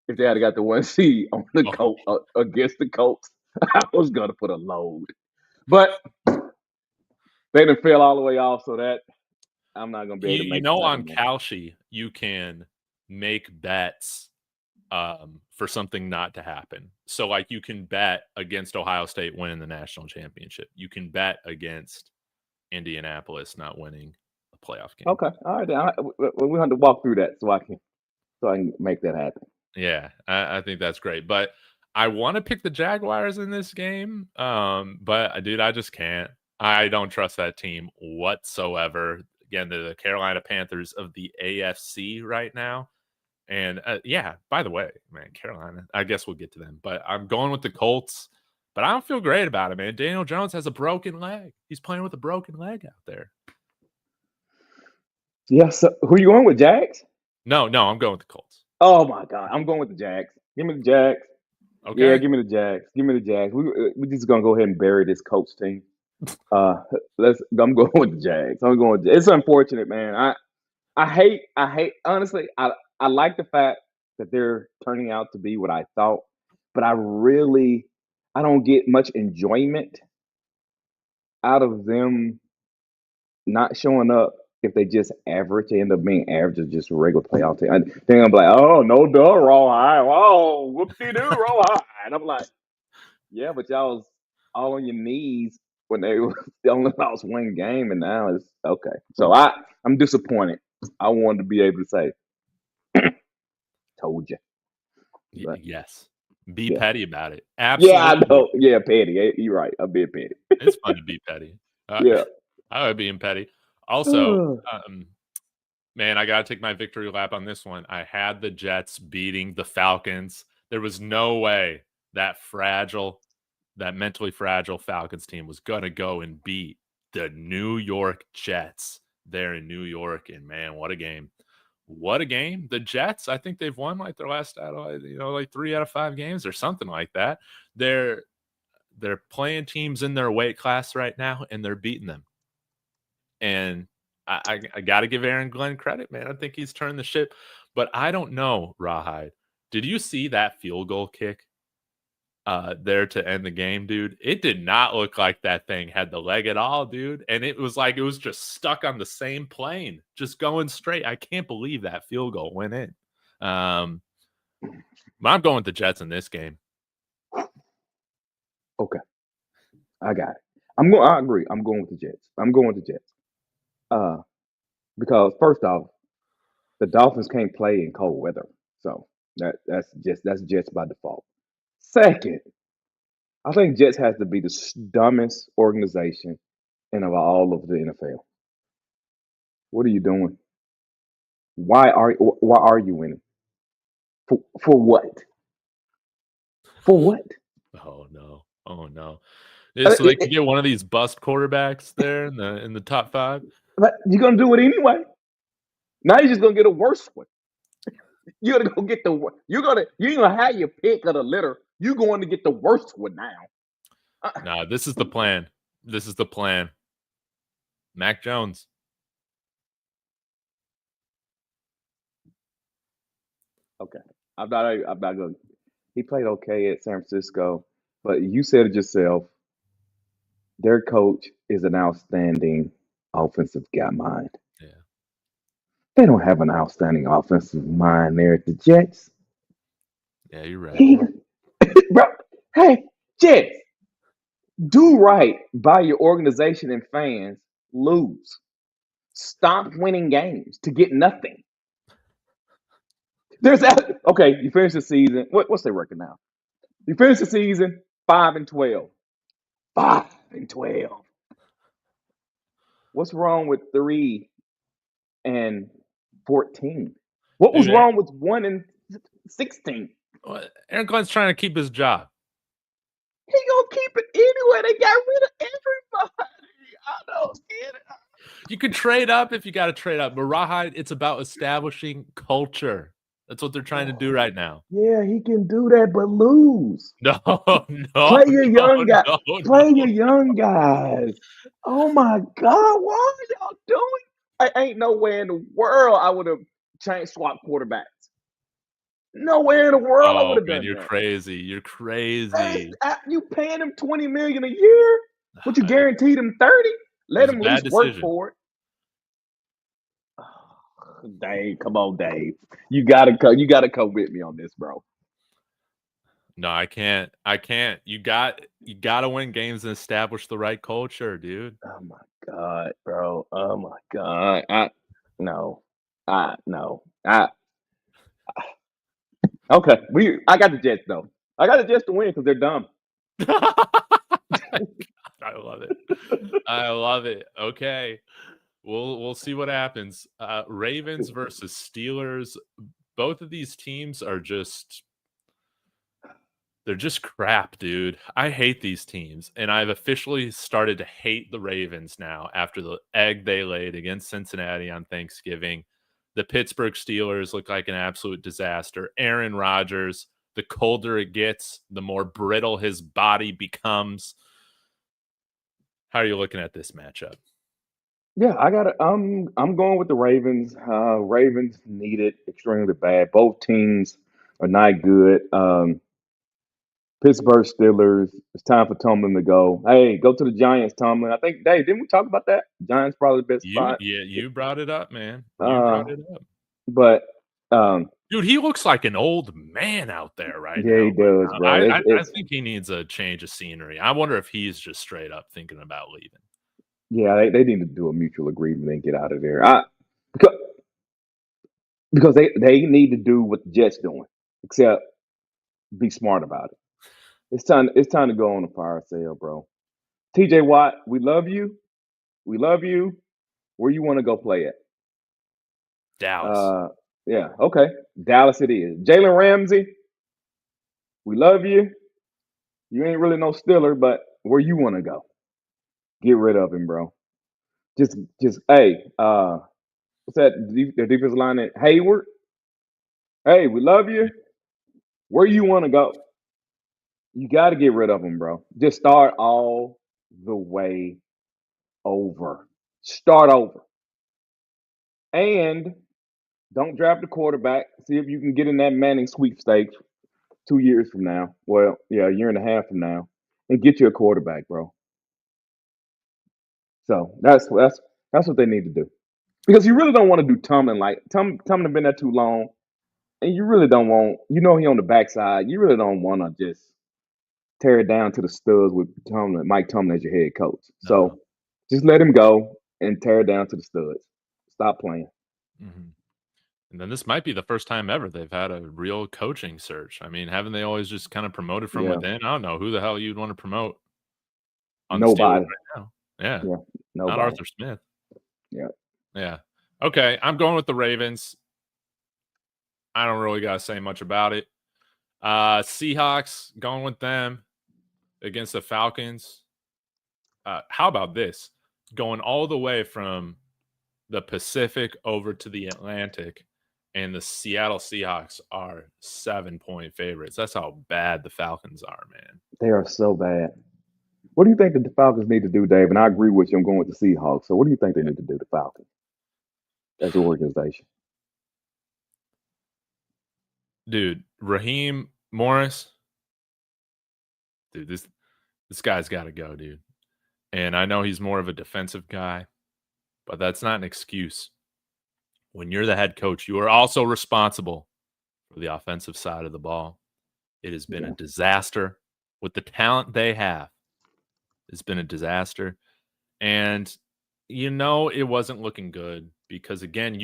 S2: if they had got the 1 seed on the Colts against the Colts. I was going to put a load. But they didn't fail all the way off, so that I'm not going to be able to make
S1: on Kalshi, you can make bets for something not to happen. So, like, you can bet against Ohio State winning the national championship. You can bet against Indianapolis not winning a playoff game.
S2: Okay, all right. We have to walk through that so I can make that happen.
S1: Yeah, I think that's great. But I want to pick the Jaguars in this game, but dude, I just can't. I don't trust that team whatsoever. Again, they're the Carolina Panthers of the AFC right now. And yeah, by the way, man, Carolina, I guess we'll get to them. But I'm going with the Colts, but I don't feel great about it, man. Daniel Jones has a broken leg. He's playing with a broken leg out there.
S2: Yeah, so who you going with, Jags?
S1: No, I'm going with the Colts.
S2: Oh, my God. I'm going with the Jags. Give me the Jags.
S1: Okay.
S2: Yeah, give me the Jags. We're just going to go ahead and bury this Colts team. I'm going with the Jags. It's unfortunate, man. I hate honestly, I like the fact that they're turning out to be what I thought, but I don't get much enjoyment out of them not showing up if they just average. They end up being average or just a regular playoff team. Then I'm like, oh, no duh, roll high. Whoa, whoop-de-doo, roll high. And I'm like, yeah, but y'all was all on your knees when they only lost 1 game, and now it's okay. So I'm disappointed. I wanted to be able to say, told you. But,
S1: yes. Be petty about it.
S2: Absolutely. Yeah, I know. Yeah, petty. You're right. I'm being petty.
S1: It's fun to be petty.
S2: Yeah.
S1: I would be petty. Also, man, I got to take my victory lap on this one. I had the Jets beating the Falcons. There was no way that mentally fragile Falcons team was going to go and beat the New York Jets there in New York. And man, what a game. What a game. The Jets, I think they've won like their last, like 3 out of 5 games or something like that. They're playing teams in their weight class right now, and they're beating them. And I got to give Aaron Glenn credit, man. I think he's turned the ship. But I don't know, Rawhide. Did you see that field goal kick there to end the game, dude? It did not look like that thing had the leg at all, dude. And it was like it was just stuck on the same plane, just going straight. I can't believe that field goal went in. But I'm going with the Jets in this game.
S2: Okay. I got it. I agree. I'm going with the Jets. Because first off, the Dolphins can't play in cold weather. So that's Jets by default. Second, I think Jets has to be the dumbest organization in of all of the NFL. What are you doing? Why are you winning? For what? For what?
S1: Oh no. So they can get one of these bust quarterbacks there in the top 5.
S2: But you're gonna do it anyway. Now you're just gonna get a worse one. You're gonna go get the. You ain't gonna have your pick of the litter. You're going to get the worst one now.
S1: No, this is the plan. This is the plan. Mac Jones.
S2: Okay, I'm not going. He played okay at San Francisco, but you said it yourself. Their coach is an outstanding offensive guy mind.
S1: Yeah.
S2: They don't have an outstanding offensive mind there at the Jets.
S1: Yeah, you're right.
S2: He, bro, hey, Jets, do right by your organization and fans. Lose. Stop winning games to get nothing. There's that. Okay, you finish the season. What's their record now? You finish the season 5-12. 5-12. What's wrong with 3-14? What was
S1: Dude,
S2: wrong with 1-16?
S1: Aaron Glenn's trying to keep his job.
S2: He gonna keep it anyway. They got rid of everybody. I don't get it.
S1: You can trade up if you got to trade up. But Rawhide, it's about establishing culture. That's what they're trying to do right now.
S2: Yeah, he can do that, but lose.
S1: No,
S2: Play your young guys.
S1: no,
S2: Play your young guys. Oh my God, what are y'all doing? I ain't nowhere in the world I would have changed swap quarterbacks. Nowhere in the world I would
S1: Oh
S2: have
S1: man,
S2: done
S1: you're
S2: that.
S1: crazy. You're crazy.
S2: You paying him $20 million a year, but you guaranteed him 30. Let him at least work for it. Oh, Dave, come on, Dave. You gotta come with me on this, bro.
S1: No, I can't. You got to win games and establish the right culture, dude.
S2: Oh my God, bro. Oh my God. I okay. I got the Jets though. I got the Jets to win because they're dumb.
S1: I love it. I love it. Okay. We'll see what happens. Ravens versus Steelers. Both of these teams are they're just crap, dude. I hate these teams, and I've officially started to hate the Ravens now after the egg they laid against Cincinnati on Thanksgiving. The Pittsburgh Steelers look like an absolute disaster. Aaron Rodgers, the colder it gets, the more brittle his body becomes. How are you looking at this matchup?
S2: Yeah, I'm going with the Ravens. Ravens need it extremely bad. Both teams are not good. Pittsburgh Steelers. It's time for Tomlin to go. Hey, go to the Giants, Tomlin. I think, Dave, didn't we talk about that? Giants probably the best spot.
S1: You brought it up, man. You brought it up.
S2: But
S1: dude, he looks like an old man out there right now.
S2: Yeah, he does, bro.
S1: I think he needs a change of scenery. I wonder if he's just straight up thinking about leaving.
S2: Yeah, they need to do a mutual agreement and get out of there. Because they need to do what the Jets doing, except be smart about it. It's time to go on a fire sale, bro. TJ Watt, we love you. We love you. Where you want to go play at?
S1: Dallas.
S2: Yeah, okay. Dallas it is. Jalen Ramsey, we love you. You ain't really no Steeler, but where you want to go? Get rid of him, bro. Just hey, what's that? The defensive line at Hayward. Hey, we love you. Where you want to go? You got to get rid of him, bro. Just start all the way over. Start over. And don't draft a quarterback. See if you can get in that Manning sweepstakes 2 years from now. Well, yeah, a year and a half from now, and get you a quarterback, bro. So that's what they need to do. Because you really don't want to do Tomlin like Tomlin been there too long, and you really don't want. You know he on the backside. You really don't want to just tear it down to the studs with Mike Tomlin as your head coach.
S1: No.
S2: So just let him go and tear it down to the studs. Stop playing.
S1: Mm-hmm. And then this might be the first time ever they've had a real coaching search. I mean, haven't they always just kind of promoted from within? I don't know who the hell you'd want to promote on
S2: Nobody
S1: the Steelers right now. Yeah,
S2: nobody.
S1: Not Arthur Smith.
S2: Yeah.
S1: Okay, I'm going with the Ravens. I don't really got to say much about it. Seahawks, going with them against the Falcons. How about this? Going all the way from the Pacific over to the Atlantic, and the Seattle Seahawks are 7-point favorites. That's how bad the Falcons are, man.
S2: They are so bad. What do you think the Falcons need to do, Dave? And I agree with you. I'm going with the Seahawks. So what do you think they need to do, the Falcons, as an organization?
S1: Dude, Raheem Morris, dude, this guy's got to go, dude. And I know he's more of a defensive guy, but that's not an excuse. When you're the head coach, you are also responsible for the offensive side of the ball. It has been a disaster with the talent they have. It's been a disaster. And it wasn't looking good because, again,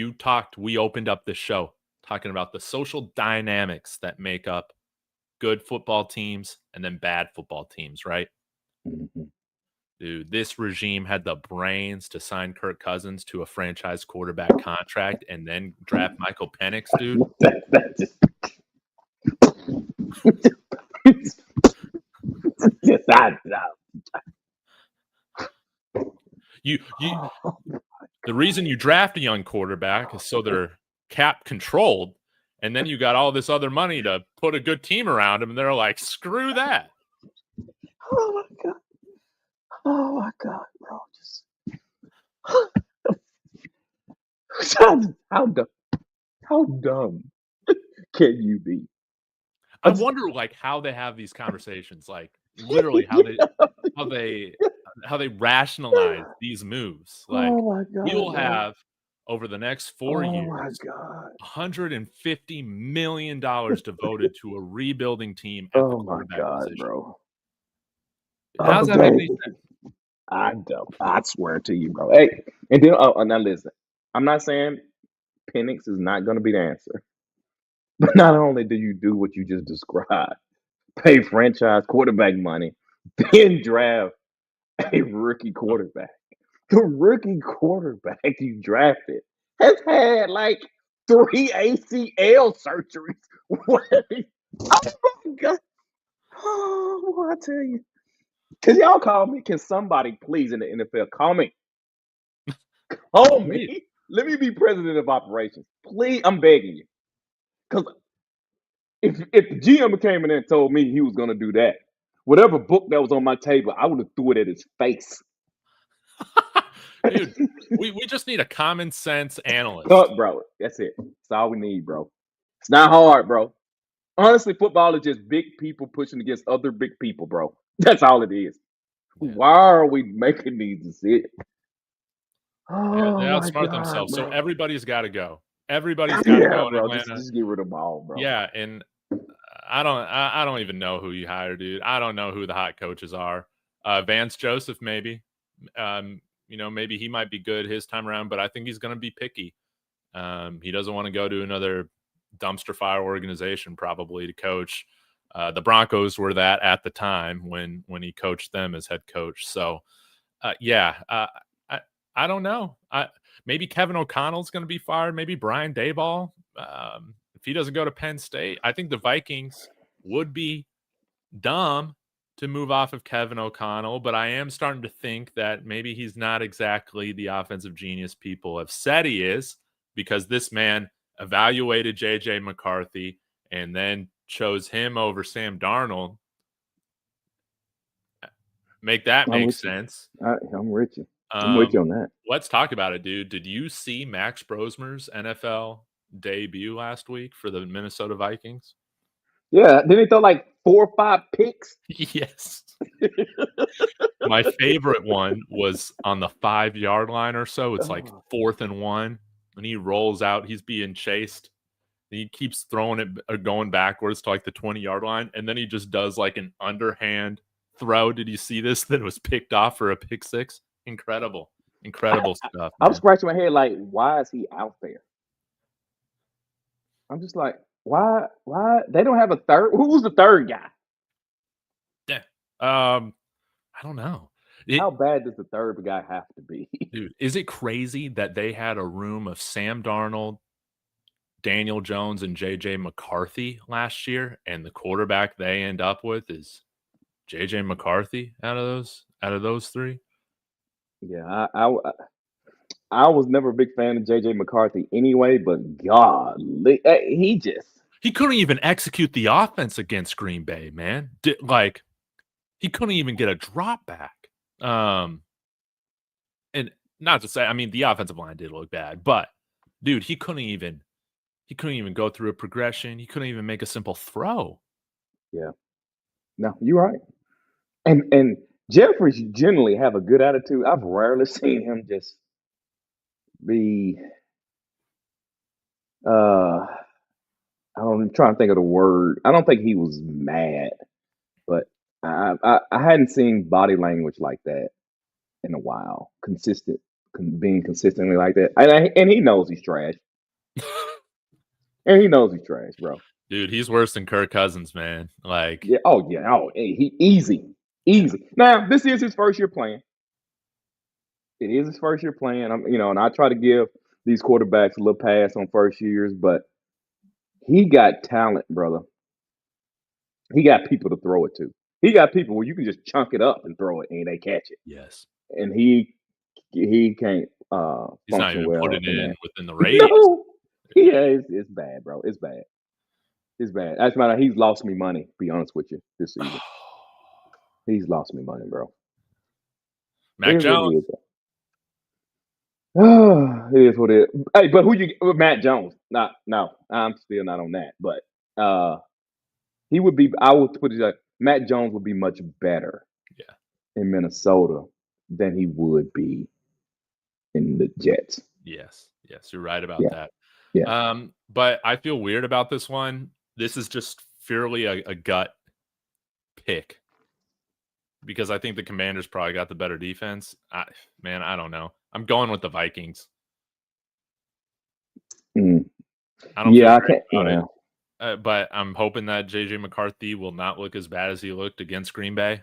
S1: we opened up this show talking about the social dynamics that make up good football teams and then bad football teams, right?
S2: Mm-hmm.
S1: Dude, this regime had the brains to sign Kirk Cousins to a franchise quarterback contract and then draft Michael Penix, dude.
S2: That just yes,
S1: The reason you draft a young quarterback is so they're cap controlled, and then you got all this other money to put a good team around them, and they're like, screw that.
S2: Oh my God, bro. How dumb can you be?
S1: I wonder how they have these conversations, literally how they rationalize these moves.
S2: Oh my God,
S1: we will
S2: bro.
S1: have over the next 4 years
S2: Oh my God.
S1: $150 million devoted to a rebuilding team at the
S2: Oh my
S1: quarterback
S2: God,
S1: position.
S2: bro.
S1: How's that make any sense?
S2: I don't. I swear to you, bro. Hey, and then now listen. I'm not saying Penix is not going to be the answer, but not only do you do what you just described, pay franchise quarterback money, then draft a rookie quarterback. The rookie quarterback you drafted has had like 3 ACL surgeries. What? Oh my God. Oh, I tell you. Can y'all call me? Can somebody please in the NFL call me? Call me. Let me be president of operations. Please, I'm begging you. Because if the GM came in and told me he was going to do that, whatever book that was on my table, I would have threw it at his face.
S1: Dude, we just need a common sense analyst.
S2: Bro, that's it. That's all we need, bro. It's not hard, bro. Honestly, football is just big people pushing against other big people, bro. That's all it is. Yeah. Why are we making these decisions?
S1: Oh, they outsmart themselves. Bro. So everybody's got to go. Everybody's got to go in Atlanta.
S2: Just get rid of them all, bro.
S1: Yeah, and I don't even know who you hire, dude. I don't know who the hot coaches are. Vance Joseph, maybe. Maybe he might be good his time around, but I think he's going to be picky. He doesn't want to go to another dumpster fire organization probably to coach. The Broncos were that at the time when he coached them as head coach. So, I don't know. Maybe Kevin O'Connell's going to be fired. Maybe Brian Daboll. If he doesn't go to Penn State, I think the Vikings would be dumb to move off of Kevin O'Connell, but I am starting to think that maybe he's not exactly the offensive genius people have said he is, because this man evaluated J.J. McCarthy and then chose him over Sam Darnold. Make that make sense.
S2: I'm with you. I'm with you on that.
S1: Let's talk about it, dude. Did you see Max Brosmer's NFL debut last week for the Minnesota Vikings?
S2: Yeah, didn't he throw like 4 or 5 picks?
S1: Yes. My favorite one was on the 5-yard line or so. It's like 4th and 1, and he rolls out. He's being chased. He keeps throwing it or going backwards to like the 20-yard line, and then he just does like an underhand throw. Did you see this? That was picked off for a pick six. Incredible stuff.
S2: I'm scratching my head like, why is he out there? I'm just like, why they don't have a third? Who's the third guy?
S1: Yeah. I don't know.
S2: How bad does the third guy have to be?
S1: Dude, is it crazy that they had a room of Sam Darnold, Daniel Jones, and J.J. McCarthy last year, and the quarterback they end up with is J.J. McCarthy out of those 3?
S2: Yeah, I was never a big fan of JJ McCarthy anyway, but God, he just
S1: He couldn't even execute the offense against Green Bay, man. He couldn't even get a drop back. And not to say, I mean, the offensive line did look bad, but dude, he couldn't even go through a progression. He couldn't even make a simple throw.
S2: yeah. No, you're right. And Jeffries generally have a good attitude. I've rarely seen him just be I'm trying to think of the word. I don't think he was mad, but I hadn't seen body language like that in a while. Being consistently like that, and he knows he's trash, and he knows he's trash, bro.
S1: Dude, he's worse than Kirk Cousins, man. Like,
S2: Yeah. Oh yeah. Oh, hey, he easy,
S1: yeah.
S2: easy. Now this is his first year playing. It is his first year playing. And I try to give these quarterbacks a little pass on first years, but he got talent, brother. He got people to throw it to. He got people where you can just chunk it up and throw it and they catch it.
S1: Yes.
S2: And he can't
S1: He's not
S2: function
S1: even
S2: well
S1: putting
S2: in
S1: in
S2: that.
S1: within the radius.
S2: No, yeah, it's bad, bro. It's bad. It's bad. That's matter. He's lost me money. Be honest with you, this season, he's lost me money, bro. It
S1: Mac
S2: is what it
S1: Jones.
S2: is. It is what it is. Hey, but who you Matt Jones? Not no, I'm still not on that. But he would be. I would put it like Matt Jones would be much better
S1: Yeah.
S2: in Minnesota than he would be in the Jets.
S1: Yes. Yes. You're right about
S2: Yeah,
S1: that.
S2: yeah.
S1: But I feel weird about this one. This is just purely a gut pick because I think the Commanders probably got the better defense. I don't know. I'm going with the Vikings.
S2: Mm.
S1: I don't feel
S2: Yeah, I
S1: great
S2: can't.
S1: about
S2: Yeah,
S1: it. But I'm hoping that JJ McCarthy will not look as bad as he looked against Green Bay,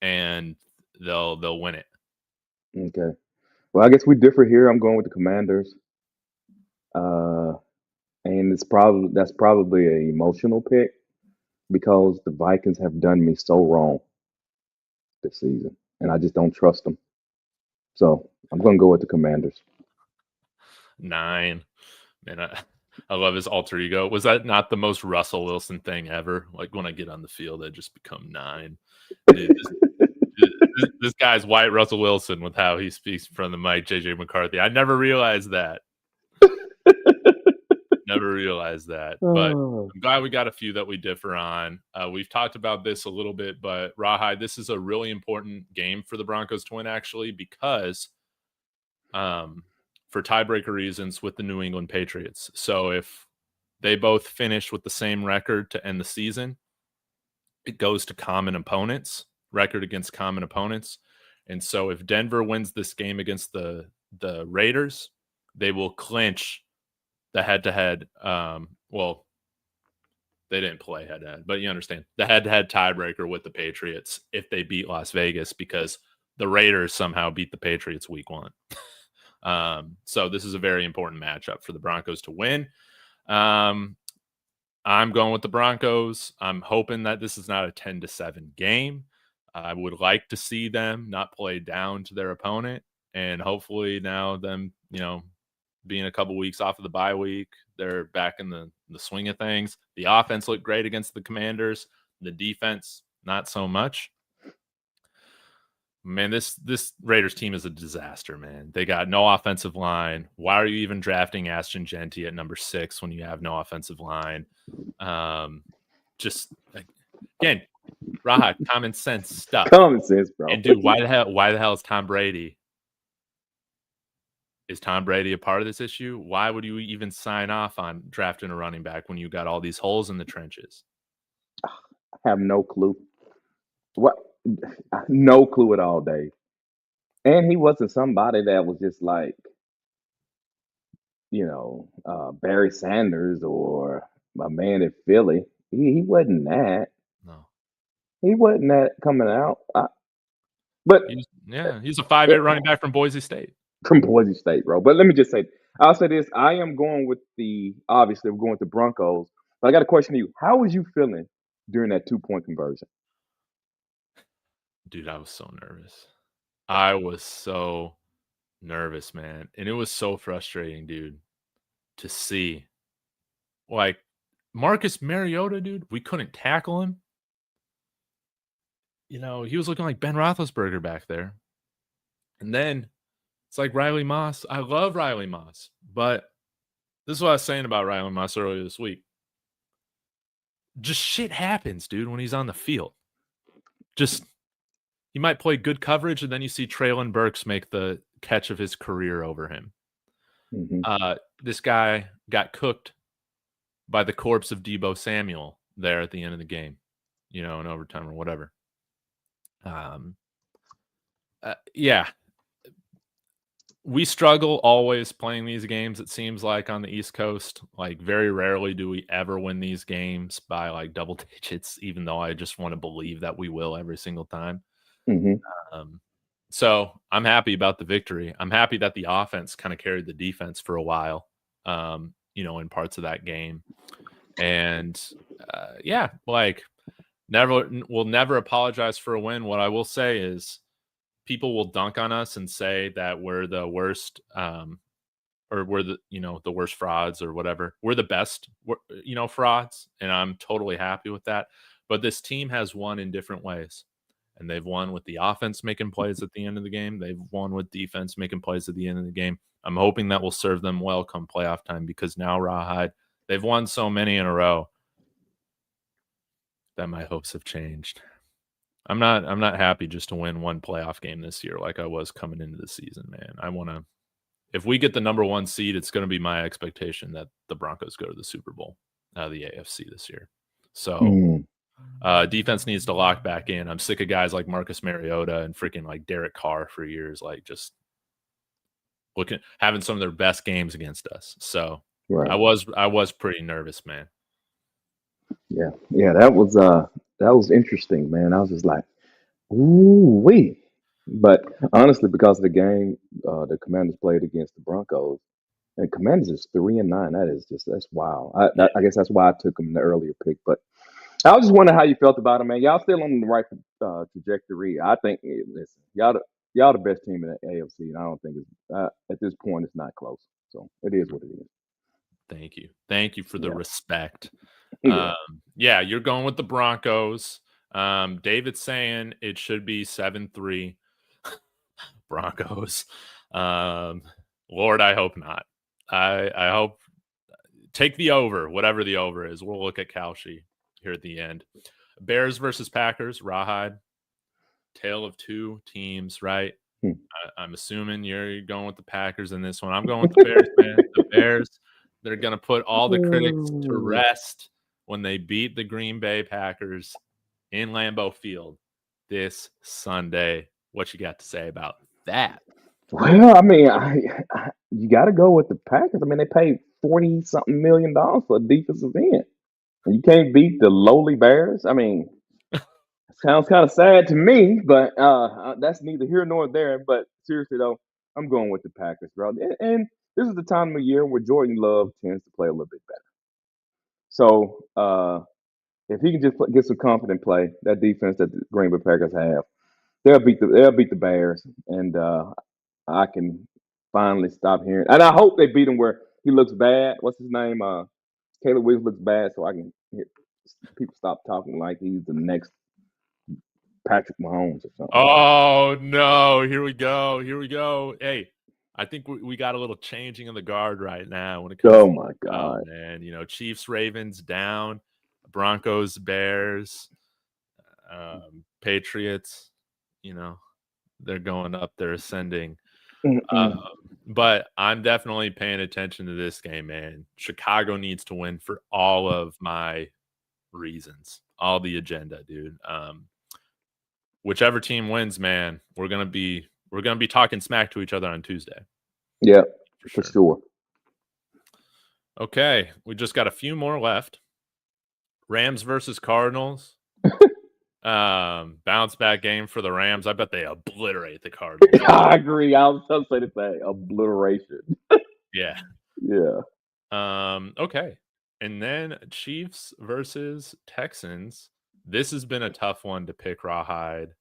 S1: and they'll win it.
S2: okay. Well, I guess we differ here. I'm going with the Commanders, uh, and that's probably an emotional pick because the Vikings have done me so wrong this season, and I just don't trust them. So I'm going to go with the Commanders.
S1: 9. And I love his alter ego. Was that not the most Russell Wilson thing ever? Like when I get on the field, I just become 9. Dude, this guy's white Russell Wilson with how he speaks from the mic, JJ McCarthy. I never realized that. Never realized that. But
S2: Oh,
S1: I'm glad we got a few that we differ on. We've talked about this a little bit, but Rawhide, this is a really important game for the Broncos to win, actually, because for tiebreaker reasons with the New England Patriots. So if they both finish with the same record to end the season, it goes to common opponents, record against common opponents. And so if Denver wins this game against the Raiders, they will clinch the head-to-head. Well, they didn't play head-to-head, but you understand the head-to-head tiebreaker with the Patriots if they beat Las Vegas because the Raiders somehow beat the Patriots week 1. So this is a very important matchup for the Broncos to win. I'm going with the Broncos. I'm hoping that this is not a 10-7 game. I would like to see them not play down to their opponent, and hopefully now them, being a couple weeks off of the bye week, they're back in the swing of things. The offense looked great against the Commanders. The defense, not so much. Man, this Raiders team is a disaster, man. They got no offensive line. Why are you even drafting Ashton Genty at number 6 when you have no offensive line? Just again, Rahat, common sense stuff.
S2: common sense, bro.
S1: And dude, why the hell is Tom Brady? Is Tom Brady a part of this issue? Why would you even sign off on drafting a running back when you got all these holes in the trenches?
S2: I have no clue. What? No clue at all, Dave. And he wasn't somebody that was just like, Barry Sanders or my man at Philly. He wasn't that.
S1: No.
S2: He wasn't that coming out. But
S1: He's a 5'8" running back from Boise State.
S2: From Boise State, bro. But let me just say, I'll say this: I am going with obviously we're going with the Broncos. But I got a question to you: how was you feeling during that 2-point conversion?
S1: Dude, I was so nervous. I was so Nervous, man. And it was so frustrating, dude, to see. Like, Marcus Mariota, dude, we couldn't tackle him. He was looking like Ben Roethlisberger back there. And then it's like Riley Moss. I love Riley Moss, but this is what I was saying about Riley Moss earlier this week. Just shit happens, dude, when he's on the field. Just he might play good coverage, and then you see Treylon Burks make the catch of his career over him. This guy got cooked by the corpse of Deebo Samuel there at the end of the game, in overtime or whatever. Yeah. We struggle always playing these games, it seems like, on the East Coast. Like, very rarely do we ever win these games by, like, double digits, even though I just want to believe that we will every single time. So I'm happy about the victory. I'm happy that the offense kind of carried the defense for a while, in parts of that game. And, we'll never apologize for a win. What I will say is, people will dunk on us and say that we're the worst, or we're the worst frauds or whatever. We're the best, frauds, and I'm totally happy with that. But this team has won in different ways, and they've won with the offense making plays at the end of the game. They've won with defense making plays at the end of the game. I'm hoping that will serve them well come playoff time, because now, Rawhide, they've won so many in a row that my hopes have changed. I'm not happy just to win one playoff game this year like I was coming into the season, man. If we get the number 1 seed, it's going to be my expectation that the Broncos go to the Super Bowl out of the AFC this year. So defense needs to lock back in. I'm sick of guys like Marcus Mariota and freaking like Derek Carr for years, like just having some of their best games against us. So right. I was pretty nervous, man.
S2: Yeah, that was interesting, man. I was just like, ooh wee. But honestly, because of the game the Commanders played against the Broncos, and Commanders is 3-9. That's wild. I guess that's why I took them in the earlier pick. But I was just wondering how you felt about it, man. Y'all still on the right trajectory. I think, listen, y'all the best team in the AFC, and I don't think at this point it's not close. So it is what it is.
S1: Thank you for the respect. Yeah, you're going with the Broncos. David's saying it should be 7-3 Broncos. Lord, I hope not. I hope take the over, whatever the over is. We'll look at Kalshi here at the end. Bears versus Packers, Rawhide. Tale of two teams, right? I'm assuming you're going with the Packers in this one. I'm going with the Bears, man. The Bears, they're going to put all the critics to rest when they beat the Green Bay Packers in Lambeau Field this Sunday. What you got to say about that?
S2: Well, I mean, you got to go with the Packers. I mean, they paid $40-something million for a defensive end, and you can't beat the lowly Bears. I mean, sounds kind of sad to me, but that's neither here nor there. But seriously, though, I'm going with the Packers, bro. And this is the time of year where Jordan Love tends to play a little bit better. So if he can just get some confident play, that defense that the Green Bay Packers have, they'll beat the Bears, and I can finally stop hearing. And I hope they beat him where he looks bad. What's his name? Caleb Williams looks bad, so I can hear people stop talking like he's the next Patrick Mahomes or something.
S1: Oh no! Here we go. Hey, I think we got a little changing of the guard right now when it comes.
S2: Oh my God,
S1: man! Chiefs, Ravens down, Broncos, Bears, Patriots. They're going up. They're ascending. But I'm definitely paying attention to this game, man. Chicago needs to win for all of my reasons, all the agenda, dude. Whichever team wins, man, we're gonna be talking smack to each other on Tuesday.
S2: Yeah, for sure.
S1: Okay, we just got a few more left. Rams versus Cardinals. Bounce back game for the Rams. I bet they obliterate the Cardinals.
S2: I agree. I was going to say the same. Obliteration.
S1: Yeah. Okay. And then Chiefs versus Texans. This has been a tough one to pick, Rawhide.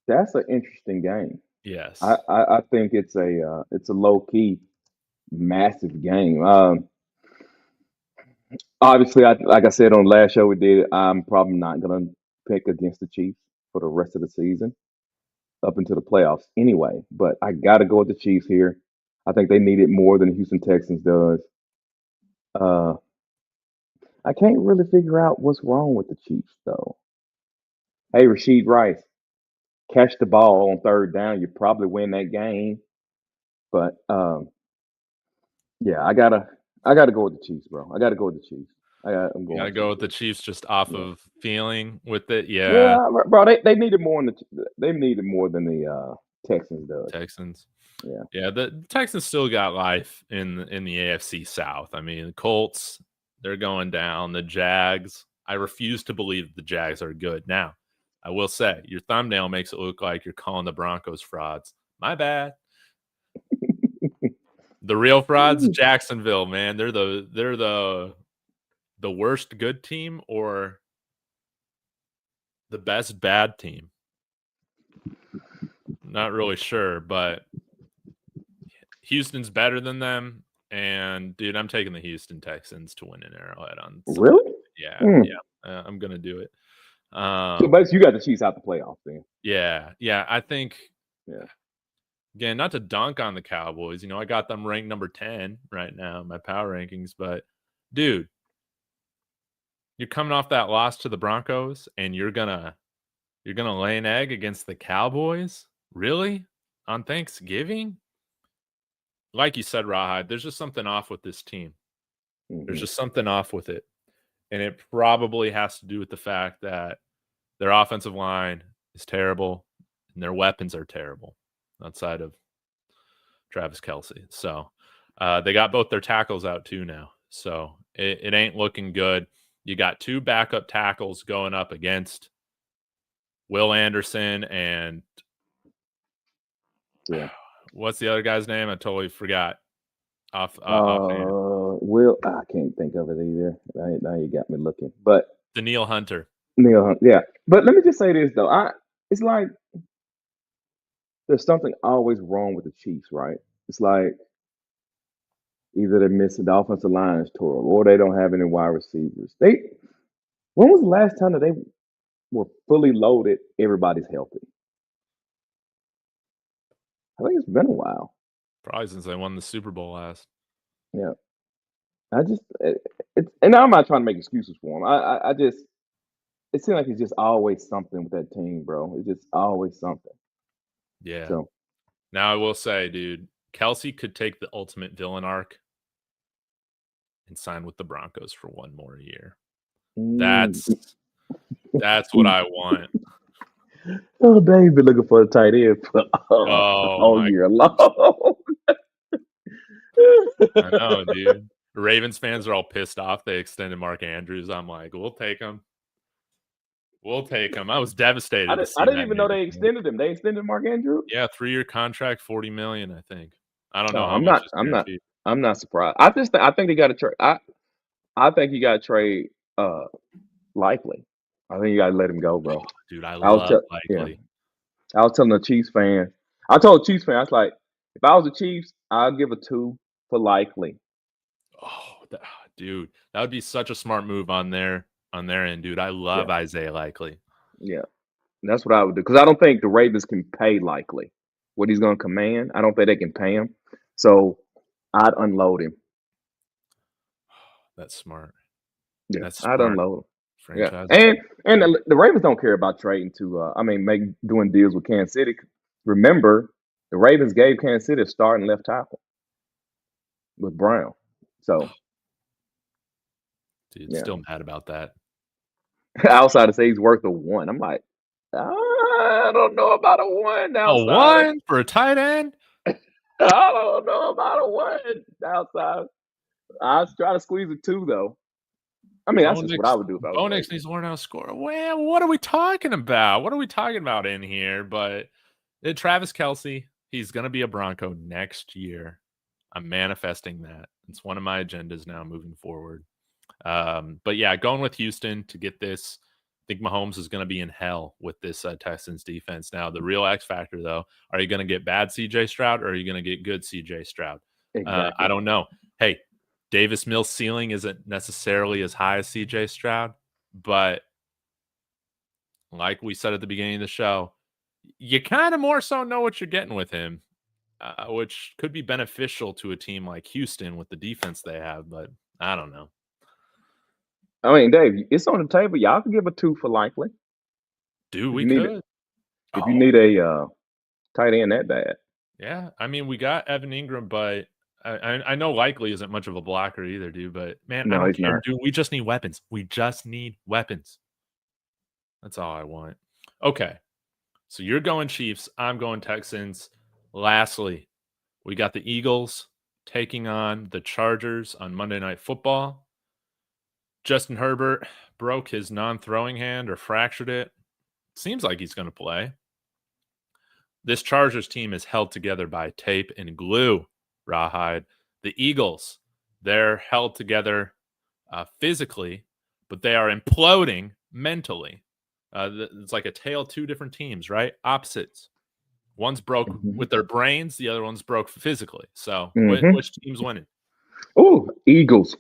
S2: That's an interesting game. I,
S1: Yes.
S2: I, I think it's a low key massive game. Obviously, like I said on the last show we did, I'm probably not gonna pick against the Chiefs for the rest of the season up into the playoffs anyway. But I got to go with the Chiefs here. I think they need it more than the Houston Texans does. Uh, I can't really figure out what's wrong with the Chiefs though. Hey, Rasheed Rice, catch the ball on third down, you probably win that game. But yeah, I gotta go with the Chiefs, bro. I gotta go with the Chiefs. I'm
S1: You
S2: going
S1: gotta go
S2: Chiefs
S1: with the
S2: here.
S1: Chiefs just off
S2: Yeah,
S1: of feeling with it. Yeah.
S2: yeah, bro. They needed more than they needed more than the Texans does.
S1: Texans.
S2: Yeah,
S1: Yeah, the Texans still got life in the AFC South. I mean, the Colts, they're going down. The Jags, I refuse to believe the Jags are good. Now, I will say, your thumbnail makes it look like you're calling the Broncos frauds. My bad. The real frauds, Jacksonville, man. They're the worst good team or the best bad team. Not really sure, but Houston's better than them. And dude, I'm taking the Houston Texans to win an Arrowhead on Sunday.
S2: really?
S1: Yeah,
S2: Hmm.
S1: yeah, I'm gonna do it.
S2: So basically, you got the Chiefs out the playoffs then.
S1: Yeah, yeah. I think
S2: Yeah.
S1: again, not to dunk on the Cowboys. You know, I got them ranked number 10 right now in my power rankings, but dude, you're coming off that loss to the Broncos, and you're gonna lay an egg against the Cowboys, really, on Thanksgiving? Like you said, Rawhide, there's just something off with this team. There's
S2: Hmm.
S1: just something off with it. And it probably has to do with the fact that their offensive line is terrible and their weapons are terrible outside of Travis Kelce. So they got both their tackles out too now. So it ain't looking good. You got two backup tackles going up against Will Anderson and
S2: Yeah.
S1: what's the other guy's name? I totally forgot. Offhand.
S2: Will I can't think of it either. Now you got me looking. But
S1: Daniil Hunter.
S2: Neil Hunt, yeah. But let me just say this though. It's like there's something always wrong with the Chiefs, right? It's like either they're missing the offensive line is terrible, or they don't have any wide receivers. When was the last time that they were fully loaded? Everybody's healthy. I think it's been a while.
S1: Probably since they won the Super Bowl last.
S2: Yeah. I just it's and I'm not trying to make excuses for them. I just it seems like it's just always something with that team, bro. It's just always something.
S1: Yeah.
S2: So
S1: Now I will say, dude, Kelsey could take the ultimate villain arc and sign with the Broncos for one more year.
S2: mm,
S1: That's what I want.
S2: oh, they've been looking for a tight end for
S1: Oh
S2: all
S1: my,
S2: year long.
S1: I know, dude. Ravens fans are all pissed off. They extended Mark Andrews. I'm like, we'll take him. We'll take him. I was devastated to
S2: I
S1: see
S2: didn't
S1: that
S2: even know
S1: news.
S2: they extended him. They extended Mark Andrews.
S1: Yeah, 3-year contract, 40 million, I think. I don't know
S2: No,
S1: how much is
S2: I'm not.
S1: guaranteed.
S2: I'm not surprised. I think they got to trade. I think you got to trade. Likely. I think you got to let him go,
S1: Oh,
S2: bro.
S1: dude, I
S2: I was
S1: love
S2: tell yeah.
S1: Likely.
S2: I was telling the Chiefs fan. I told the Chiefs fan. I was like, if I was the Chiefs, I'd give a 2 for Likely.
S1: Oh, dude, that would be such a smart move on their end, dude. I
S2: Yeah,
S1: love Isaiah Likely.
S2: yeah. That's what I would do because I don't think the Ravens can pay Likely what he's going to command. I don't think they can pay him. So I'd unload him.
S1: That's smart.
S2: Yeah,
S1: That's
S2: I'd
S1: smart.
S2: unload him. Yeah,
S1: Franchise
S2: and
S1: tag.
S2: the Ravens don't care about trading to. I mean, make doing deals with Kansas City. Remember, the Ravens gave Kansas City a starting left tackle with Brown. So
S1: Dude,
S2: yeah,
S1: still mad about that.
S2: outside to say he's worth a 1. I'm like, I don't know about a 1
S1: A
S2: outside.
S1: 1 for a tight end?
S2: I don't know about a 1 outside. I was trying to squeeze a 2 though. I mean, that's
S1: Bo
S2: just what I
S1: Nix
S2: would do if I was
S1: Bo
S2: the
S1: Nix
S2: Ravens.
S1: needs to learn how to score. Well, what are we talking about? What are we talking about in here? But Travis Kelce, he's going to be a Bronco next year. I'm manifesting that. It's one of my agendas now moving forward. But yeah, going with Houston to get this think Mahomes is going to be in hell with this Texans defense. Now, the real X factor, though, are you going to get bad CJ Stroud or are you going to get good CJ Stroud? I
S2: Exactly.
S1: don't know. Hey, Davis Mills' ceiling isn't necessarily as high as CJ Stroud, but like we said at the beginning of the show, you kind of more so know what you're getting with him, which could be beneficial to a team like Houston with the defense they have, but I don't know.
S2: I mean, Dave, it's on the table. Y'all can give a 2 for likely
S1: Dude,
S2: if
S1: we
S2: you need it.
S1: could.
S2: If you
S1: Oh,
S2: need a tight end that bad.
S1: yeah. I mean, we got Evan Ingram, but I know Likely isn't much of a blocker either, dude. But man, I
S2: No,
S1: don't
S2: he's
S1: care,
S2: not.
S1: dude. We just need weapons. We just need weapons. That's all I want. Okay. So you're going Chiefs. I'm going Texans. Lastly, we got the Eagles taking on the Chargers on Monday Night Football. Justin Herbert broke his non-throwing hand or fractured it. Seems like he's going to play. This Chargers team is held together by tape and glue, Rawhide. The Eagles, they're held together physically, but they are imploding mentally. It's like a tale of two different teams, right? Opposites. One's broke
S2: Hmm.
S1: with their brains, the other one's broke physically. So,
S2: Hmm.
S1: which team's winning?
S2: Oh, Eagles.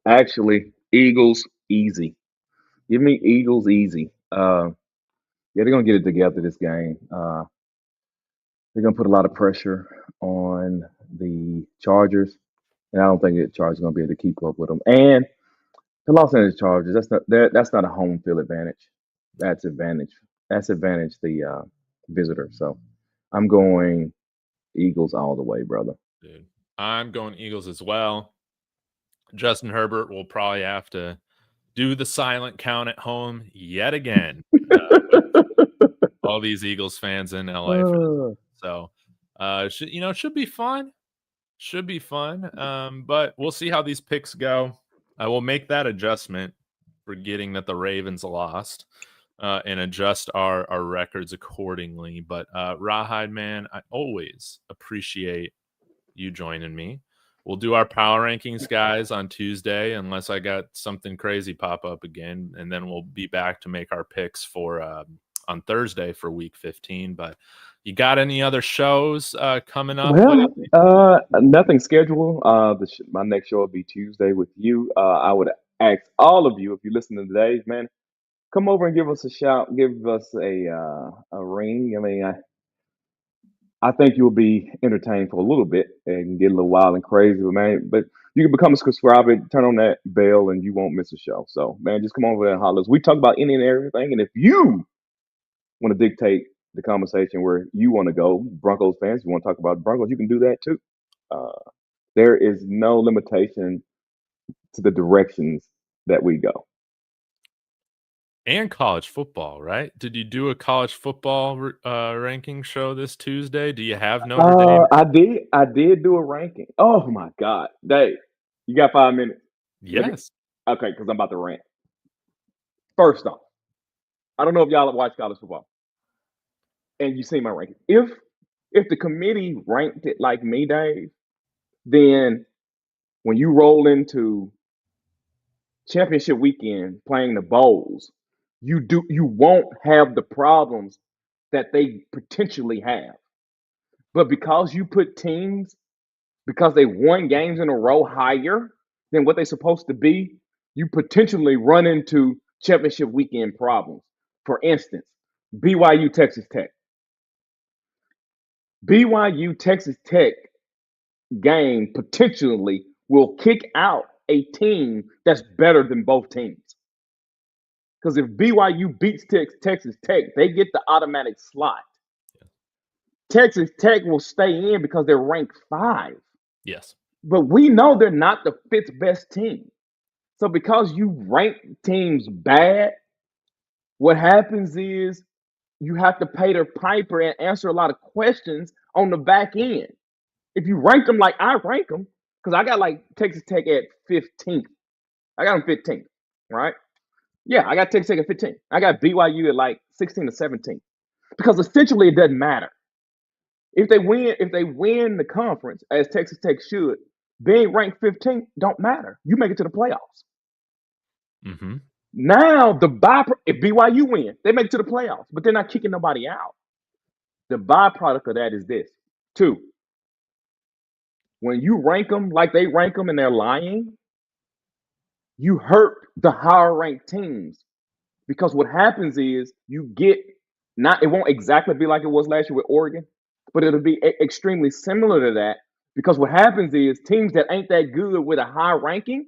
S2: Actually, Eagles easy. Give me Eagles easy. Yeah, they're gonna get it together this game. They're gonna put a lot of pressure on the Chargers, and I don't think the Chargers are gonna be able to keep up with them. And the Los Angeles Chargers, that's not a home field advantage. That's advantage. That's advantage the visitor. So I'm going Eagles all the way, brother.
S1: Dude, I'm going Eagles as well. Justin Herbert will probably have to do the silent count at home yet again with all these Eagles fans in LA for this.
S2: Uh,
S1: So, it should be fun. Should be fun. But we'll see how these picks go. I will make that adjustment, forgetting that the Ravens lost, and adjust our records accordingly. But Rawhide, man, I always appreciate you joining me. We'll do our power rankings, guys, on Tuesday, unless I got something crazy pop up again, and then we'll be back to make our picks for on Thursday for Week 15. But you got any other shows coming up
S2: well,
S1: lately?
S2: nothing scheduled. My next show will be Tuesday with you. I would ask all of you if you listen to today's man, come over and give us a shout, give us a ring. I mean, I think you'll be entertained for a little bit and get a little wild and crazy, but you can become a subscriber, turn on that bell, and you won't miss a show. So, man, just come over there and holler. We talk about any and everything, and if you want to dictate the conversation where you want to go, Broncos fans, you want to talk about Broncos, you can do that too. Uh, there is no limitation to the directions that we go.
S1: And college football, right? Did you do a college football ranking show this Tuesday? Do you have Notre Dame?
S2: I did do a ranking. Oh my God, Dave, you got 5 minutes? Let me.
S1: Yes.
S2: Okay, because I'm about to rant. First off, I don't know if y'all watch college football and you see my ranking. If the committee ranked it like me, Dave, then when you roll into championship weekend playing the bowls, you won't have the problems that they potentially have. But because you put teams because they won games in a row higher than what they're supposed to be, you potentially run into championship weekend problems. For instance, BYU Texas Tech. BYU Texas Tech game potentially will kick out a team that's better than both teams. Because if BYU beats Texas Tech, they get the automatic slot. Texas Tech will stay in because they're ranked 5.
S1: Yes.
S2: But we know they're not the fifth best team. So because you rank teams bad, what happens is you have to pay their piper and answer a lot of questions on the back end. If you rank them like I rank them, because I got like Texas Tech at 15th. I got them 15th, right? Yeah, I got Texas Tech at 15. I got BYU at like 16 or 17. Because essentially it doesn't matter. If they win the conference, as Texas Tech should, being ranked 15th don't matter. You make it to the playoffs.
S1: Mm-hmm.
S2: Now if BYU win, they make it to the playoffs, but they're not kicking nobody out. The byproduct of that is this. 2, when you rank them like they rank them and they're lying, you hurt the higher ranked teams. Because what happens is you get it won't exactly be like it was last year with Oregon, but it'll be extremely similar to that. Because what happens is teams that ain't that good with a high ranking,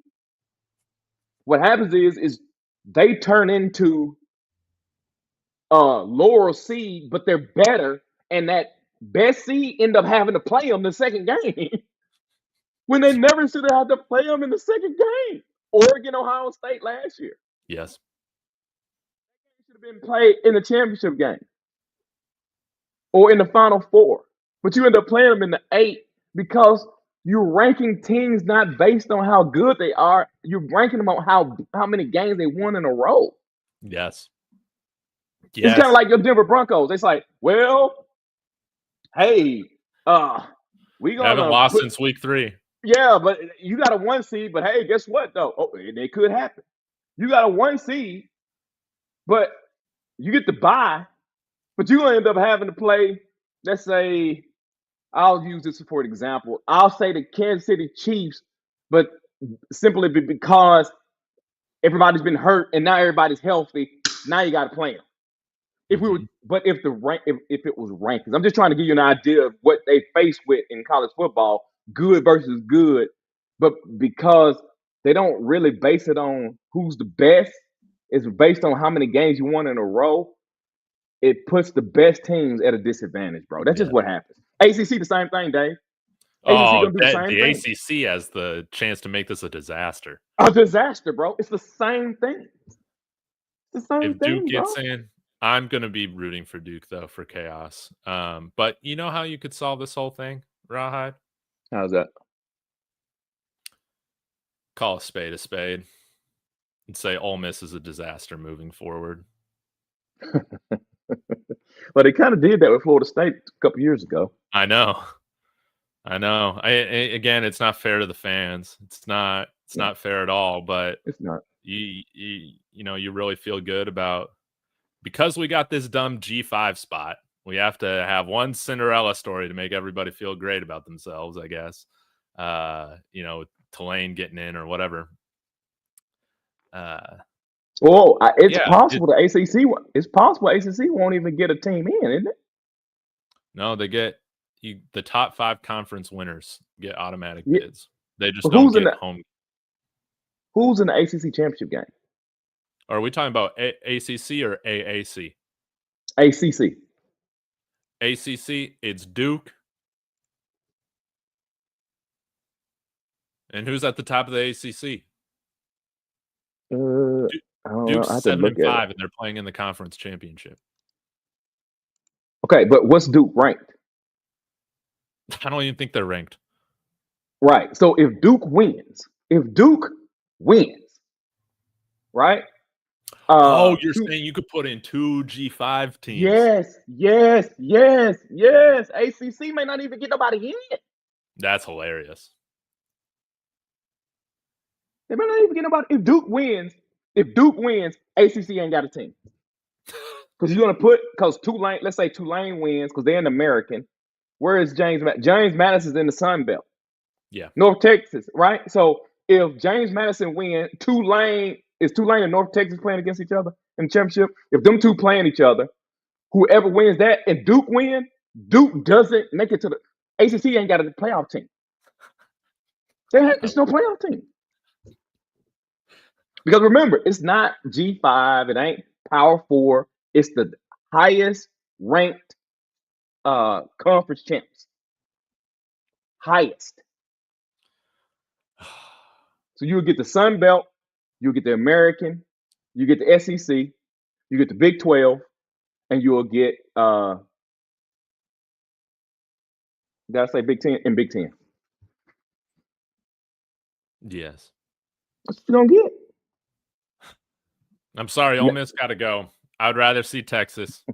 S2: what happens is they turn into lower seed, but they're better, and that best seed end up having to play them the second game when they never should have had to play them in the second game. Oregon, Ohio State last year.
S1: Yes.
S2: Should have been played in the championship game or in the Final Four, but you end up playing them in the 8 because you're ranking teams not based on how good they are. You're ranking them on how many games they won in a row.
S1: Yes.
S2: It's kind of like your Denver Broncos. It's like, well, hey, we
S1: haven't lost since week 3.
S2: Yeah, but you got a 1 seed. But hey, guess what though? Oh, it could happen. You got a 1 seed, but you get the bye, but you end up having to play. Let's say, I'll use this for an example. I'll say the Kansas City Chiefs, but simply because everybody's been hurt and now everybody's healthy. Now you got to play them. If it was rankings, I'm just trying to give you an idea of what they face with in college football, good versus good. But because they don't really base it on who's the best, it's based on how many games you won in a row. It puts the best teams at a disadvantage, bro. That's just what happens. ACC, the same thing, Dave.
S1: The ACC has the chance to make this a disaster.
S2: A disaster, bro. It's the same thing. It's the same
S1: if
S2: thing,
S1: Duke gets
S2: bro.
S1: in, I'm going to be rooting for Duke, though, for chaos. But you know how you could solve this whole thing, Rawhide?
S2: How's that?
S1: Call a spade and say Ole Miss is a disaster moving forward.
S2: Well, they kind of did that with Florida State a couple years ago.
S1: I know. Again, it's not fair to the fans. It's not fair at all. But
S2: it's not.
S1: You really feel good about, because we got this dumb G5 spot. We have to have one Cinderella story to make everybody feel great about themselves, I guess. Tulane getting in or whatever.
S2: It's possible the ACC. It's possible ACC won't even get a team in, isn't it?
S1: No, they get the top 5 conference winners get automatic bids. They just
S2: don't
S1: get home.
S2: Who's in the ACC championship game?
S1: Are we talking about ACC or AAC?
S2: ACC.
S1: ACC, it's Duke. And who's at the top of the ACC? Duke's 7-5, and they're playing in the conference championship.
S2: Okay, but what's Duke ranked?
S1: I don't even think they're ranked.
S2: Right. So if Duke wins, right?
S1: You're saying you could put in 2 G5 teams?
S2: Yes. ACC may not even get nobody in.
S1: That's hilarious.
S2: They may not even get nobody. If Duke wins, ACC ain't got a team. Because you're gonna because Tulane. Let's say Tulane wins because they're an American. Where is James? James Madison's in the Sun Belt.
S1: Yeah.
S2: North Texas, right? So if James Madison wins, Tulane and North Texas playing against each other in the championship. If them two playing each other, whoever wins that and Duke win, Duke doesn't make it to the ACC. Ain't got a playoff team. It's no playoff team. Because remember, it's not G5. It ain't Power 4. It's the highest ranked conference champs. Highest. So you'll get the Sun Belt, you'll get the American, you get the SEC, you get the Big 12, and you'll get gotta say Big 10 and Big 10.
S1: Yes.
S2: That's what you're gonna get.
S1: I'm sorry, Ole Miss got to go. I'd rather see Texas.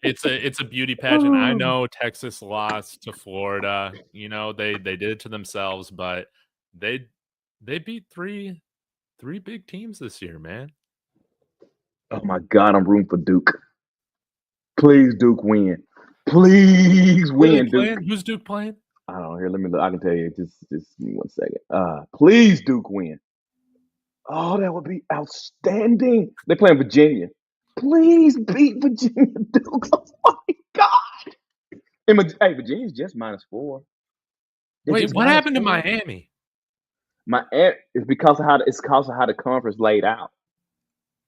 S1: It's a beauty pageant. I know Texas lost to Florida. They did it to themselves, but they beat three big teams this year, man.
S2: Oh my God, I'm rooting for Duke. Please, Duke, win. Please
S1: Who are they
S2: win, Duke.
S1: playing? Who's Duke playing?
S2: I don't know. Here, let me look. I can tell you. Just give me 1 second. Please, Duke, win. Oh, that would be outstanding. They're playing Virginia. Please beat Virginia, Duke. Oh my God. Hey, Virginia's just -4. They're
S1: Wait,
S2: just
S1: what happened to
S2: -4.
S1: Miami?
S2: It's because of how the conference laid out.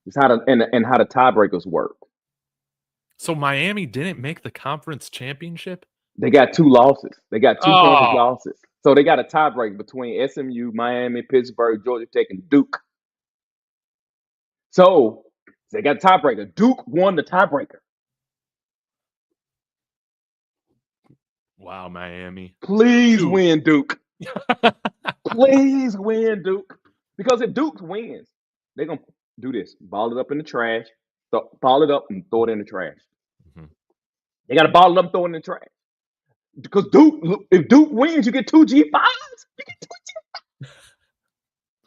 S2: It's how how the tiebreakers work.
S1: So Miami didn't make the conference championship?
S2: They got 2 losses. They got 2 conference
S1: Oh,
S2: losses. So they got a tiebreak between SMU, Miami, Pittsburgh, Georgia Tech, and Duke. So they got a tiebreaker. Duke won the tiebreaker.
S1: wow, Miami.
S2: Please
S1: Dude.
S2: win, Duke. Please win, Duke. Because if Duke wins, they're going to do this. Ball it up in the trash. Ball it up and throw it in the trash.
S1: Mhm.
S2: They got to ball it up and throw it in the trash. Because if Duke wins, you get 2 G5s. You get 2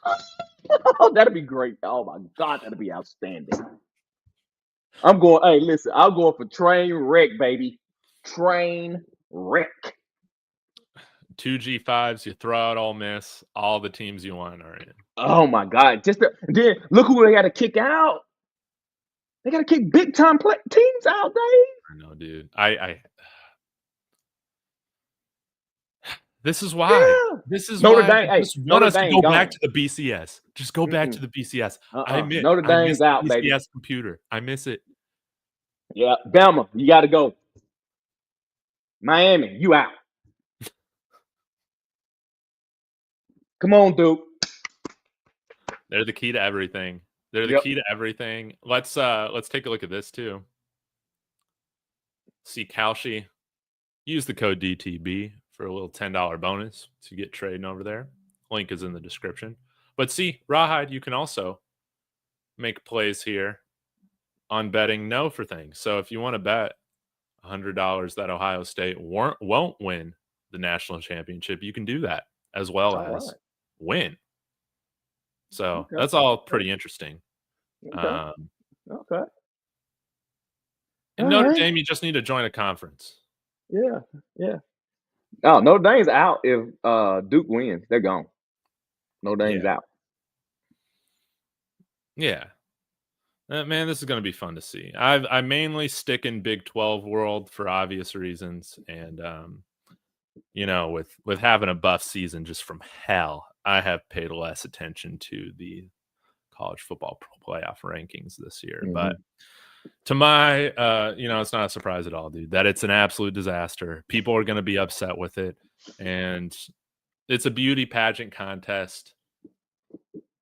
S2: G5s. Oh, that'd be great. Oh my God, that'd be outstanding. Hey, listen, I'm going for train wreck, baby. Train wreck.
S1: 2 G5s, you throw out Ole Miss, all the teams you want are in.
S2: Oh my God. Then look who they got to kick out. They got to kick big time teams out, Dave.
S1: I know, dude. This is why.
S2: Yeah.
S1: This is
S2: Notre
S1: why
S2: Dame.
S1: I
S2: Hey,
S1: just want
S2: Notre
S1: us to
S2: Dame
S1: go back
S2: gone.
S1: to the BCS. Just go back to the BCS. I admit,
S2: Notre
S1: I miss
S2: Dame's
S1: the
S2: out, baby.
S1: BCS computer. I miss it.
S2: Yeah, Bama, you got to go. Miami, you out. Come on, Duke.
S1: They're the key to everything. They're the
S2: Yep.
S1: key to everything. Let's take a look at this too. See Kalshi. Use the code DTB for a little $10 bonus to get trading over there. Link is in the description. But see, Rawhide, you can also make plays here on betting no for things. So if you want to bet $100 that Ohio State won't win the national championship, you can do that as well as win. So that's all pretty interesting.
S2: Okay. Okay.
S1: In Notre Dame, you just need to join a conference.
S2: Yeah. Yeah. Oh, Notre Dame's out if Duke wins. They're gone. Notre Dame's out.
S1: Yeah. Man, this is going to be fun to see. I mainly stick in Big 12 world for obvious reasons, and with having a buff season just from hell, I have paid less attention to the college football playoff rankings this year.
S2: Mm-hmm.
S1: But to my, it's not a surprise at all, dude, that it's an absolute disaster. People are going to be upset with it, and it's a beauty pageant contest.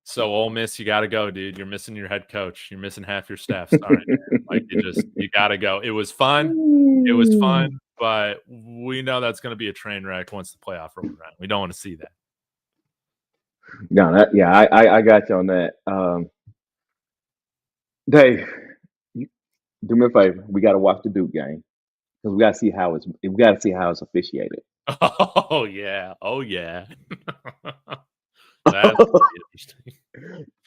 S1: So Ole Miss, you got to go, dude. You're missing your head coach. You're missing half your staff. Sorry, man. Like you got to go. It was fun. It was fun, but we know that's going to be a train wreck once the playoff rolls around. We don't want to see that.
S2: No, I got you on that. Dave, do me a favor. We got to watch the Duke game because we got to see how it's officiated.
S1: Oh yeah. That's interesting.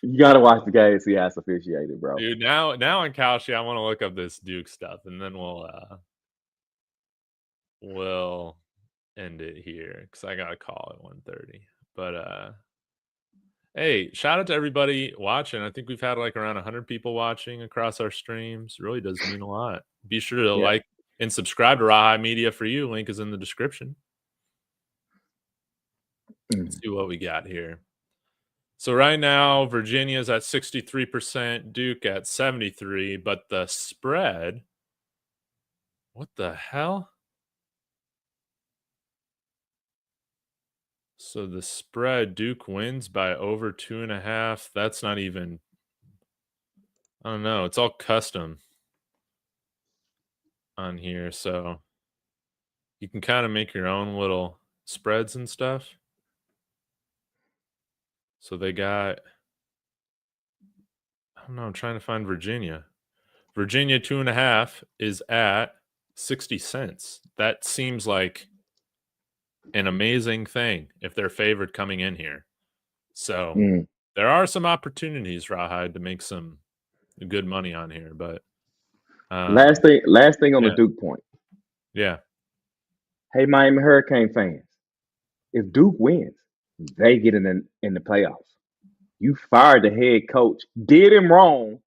S2: You got to watch the game and see how it's officiated, bro.
S1: Dude, now in Kalshi, I want to look up this Duke stuff, and then we'll end it here because I got a call at 1:30. But hey, shout out to everybody watching. I think we've had like around 100 people watching across our streams. It really does mean a lot. Be sure to like and subscribe to Rawhide Media for you. Link is in the description. Let's see what we got here. So right now, Virginia's at 63%, Duke at 73%, but the spread, what the hell? So the spread, Duke wins by over 2.5. That's not even, I don't know. It's all custom on here. So you can kind of make your own little spreads and stuff. So they got, I don't know, I'm trying to find Virginia. Virginia 2.5 is at 60 cents. That seems like an amazing thing if they're favored coming in here. So there are some opportunities, Rawhide, to make some good money on here, but
S2: Last thing on the
S1: yeah.
S2: Duke point.
S1: Yeah.
S2: Hey, Miami Hurricane fans, if Duke wins, they get in the playoffs. You fired the head coach, did him wrong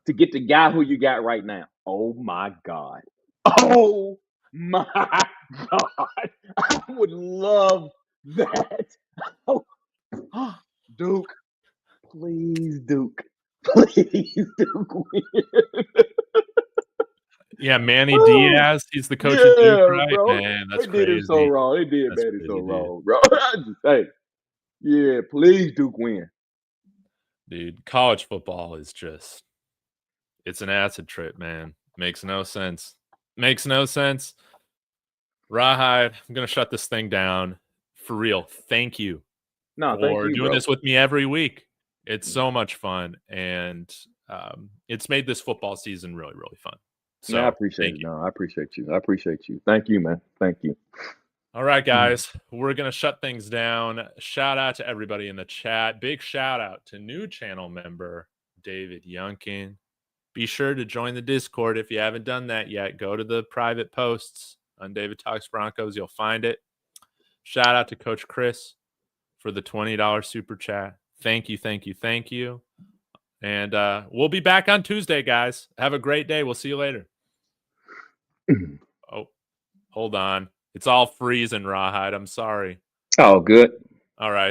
S2: to get the guy who you got right now. Oh my God. Oh my God. I would love that. Oh, Duke, please, Duke. Please, Duke win.
S1: Yeah, Manny
S2: Oh,
S1: Diaz, he's the coach of Duke,
S2: yeah,
S1: right?
S2: bro.
S1: Man,
S2: They
S1: that's
S2: did him so
S1: crazy.
S2: wrong. They did
S1: That's
S2: Manny so
S1: crazy, dude.
S2: wrong, bro. I just say, yeah, please, Duke win.
S1: Dude, college football is just it's an acid trip, man. Makes no sense. Makes no sense. Rawhide, I'm gonna shut this thing down. For real. Thank you
S2: No, thank
S1: for
S2: you,
S1: doing
S2: bro.
S1: this with me every week. It's so much fun, and it's made this football season really, really fun.
S2: Man, I
S1: So
S2: appreciate
S1: thank
S2: it.
S1: you.
S2: No, I appreciate you. I appreciate you. Thank you, man. Thank you.
S1: All right, guys, we're going to shut things down. Shout out to everybody in the chat. Big shout out to new channel member David Youngkin. Be sure to join the Discord if you haven't done that yet. Go to the private posts on David Talks Broncos. You'll find it. Shout out to Coach Chris for the $20 super chat. Thank you, thank you, thank you. And we'll be back on Tuesday, guys. Have a great day. We'll see you later. Oh, hold on. It's all freezing, Rawhide. I'm sorry.
S2: Oh, good.
S1: All right.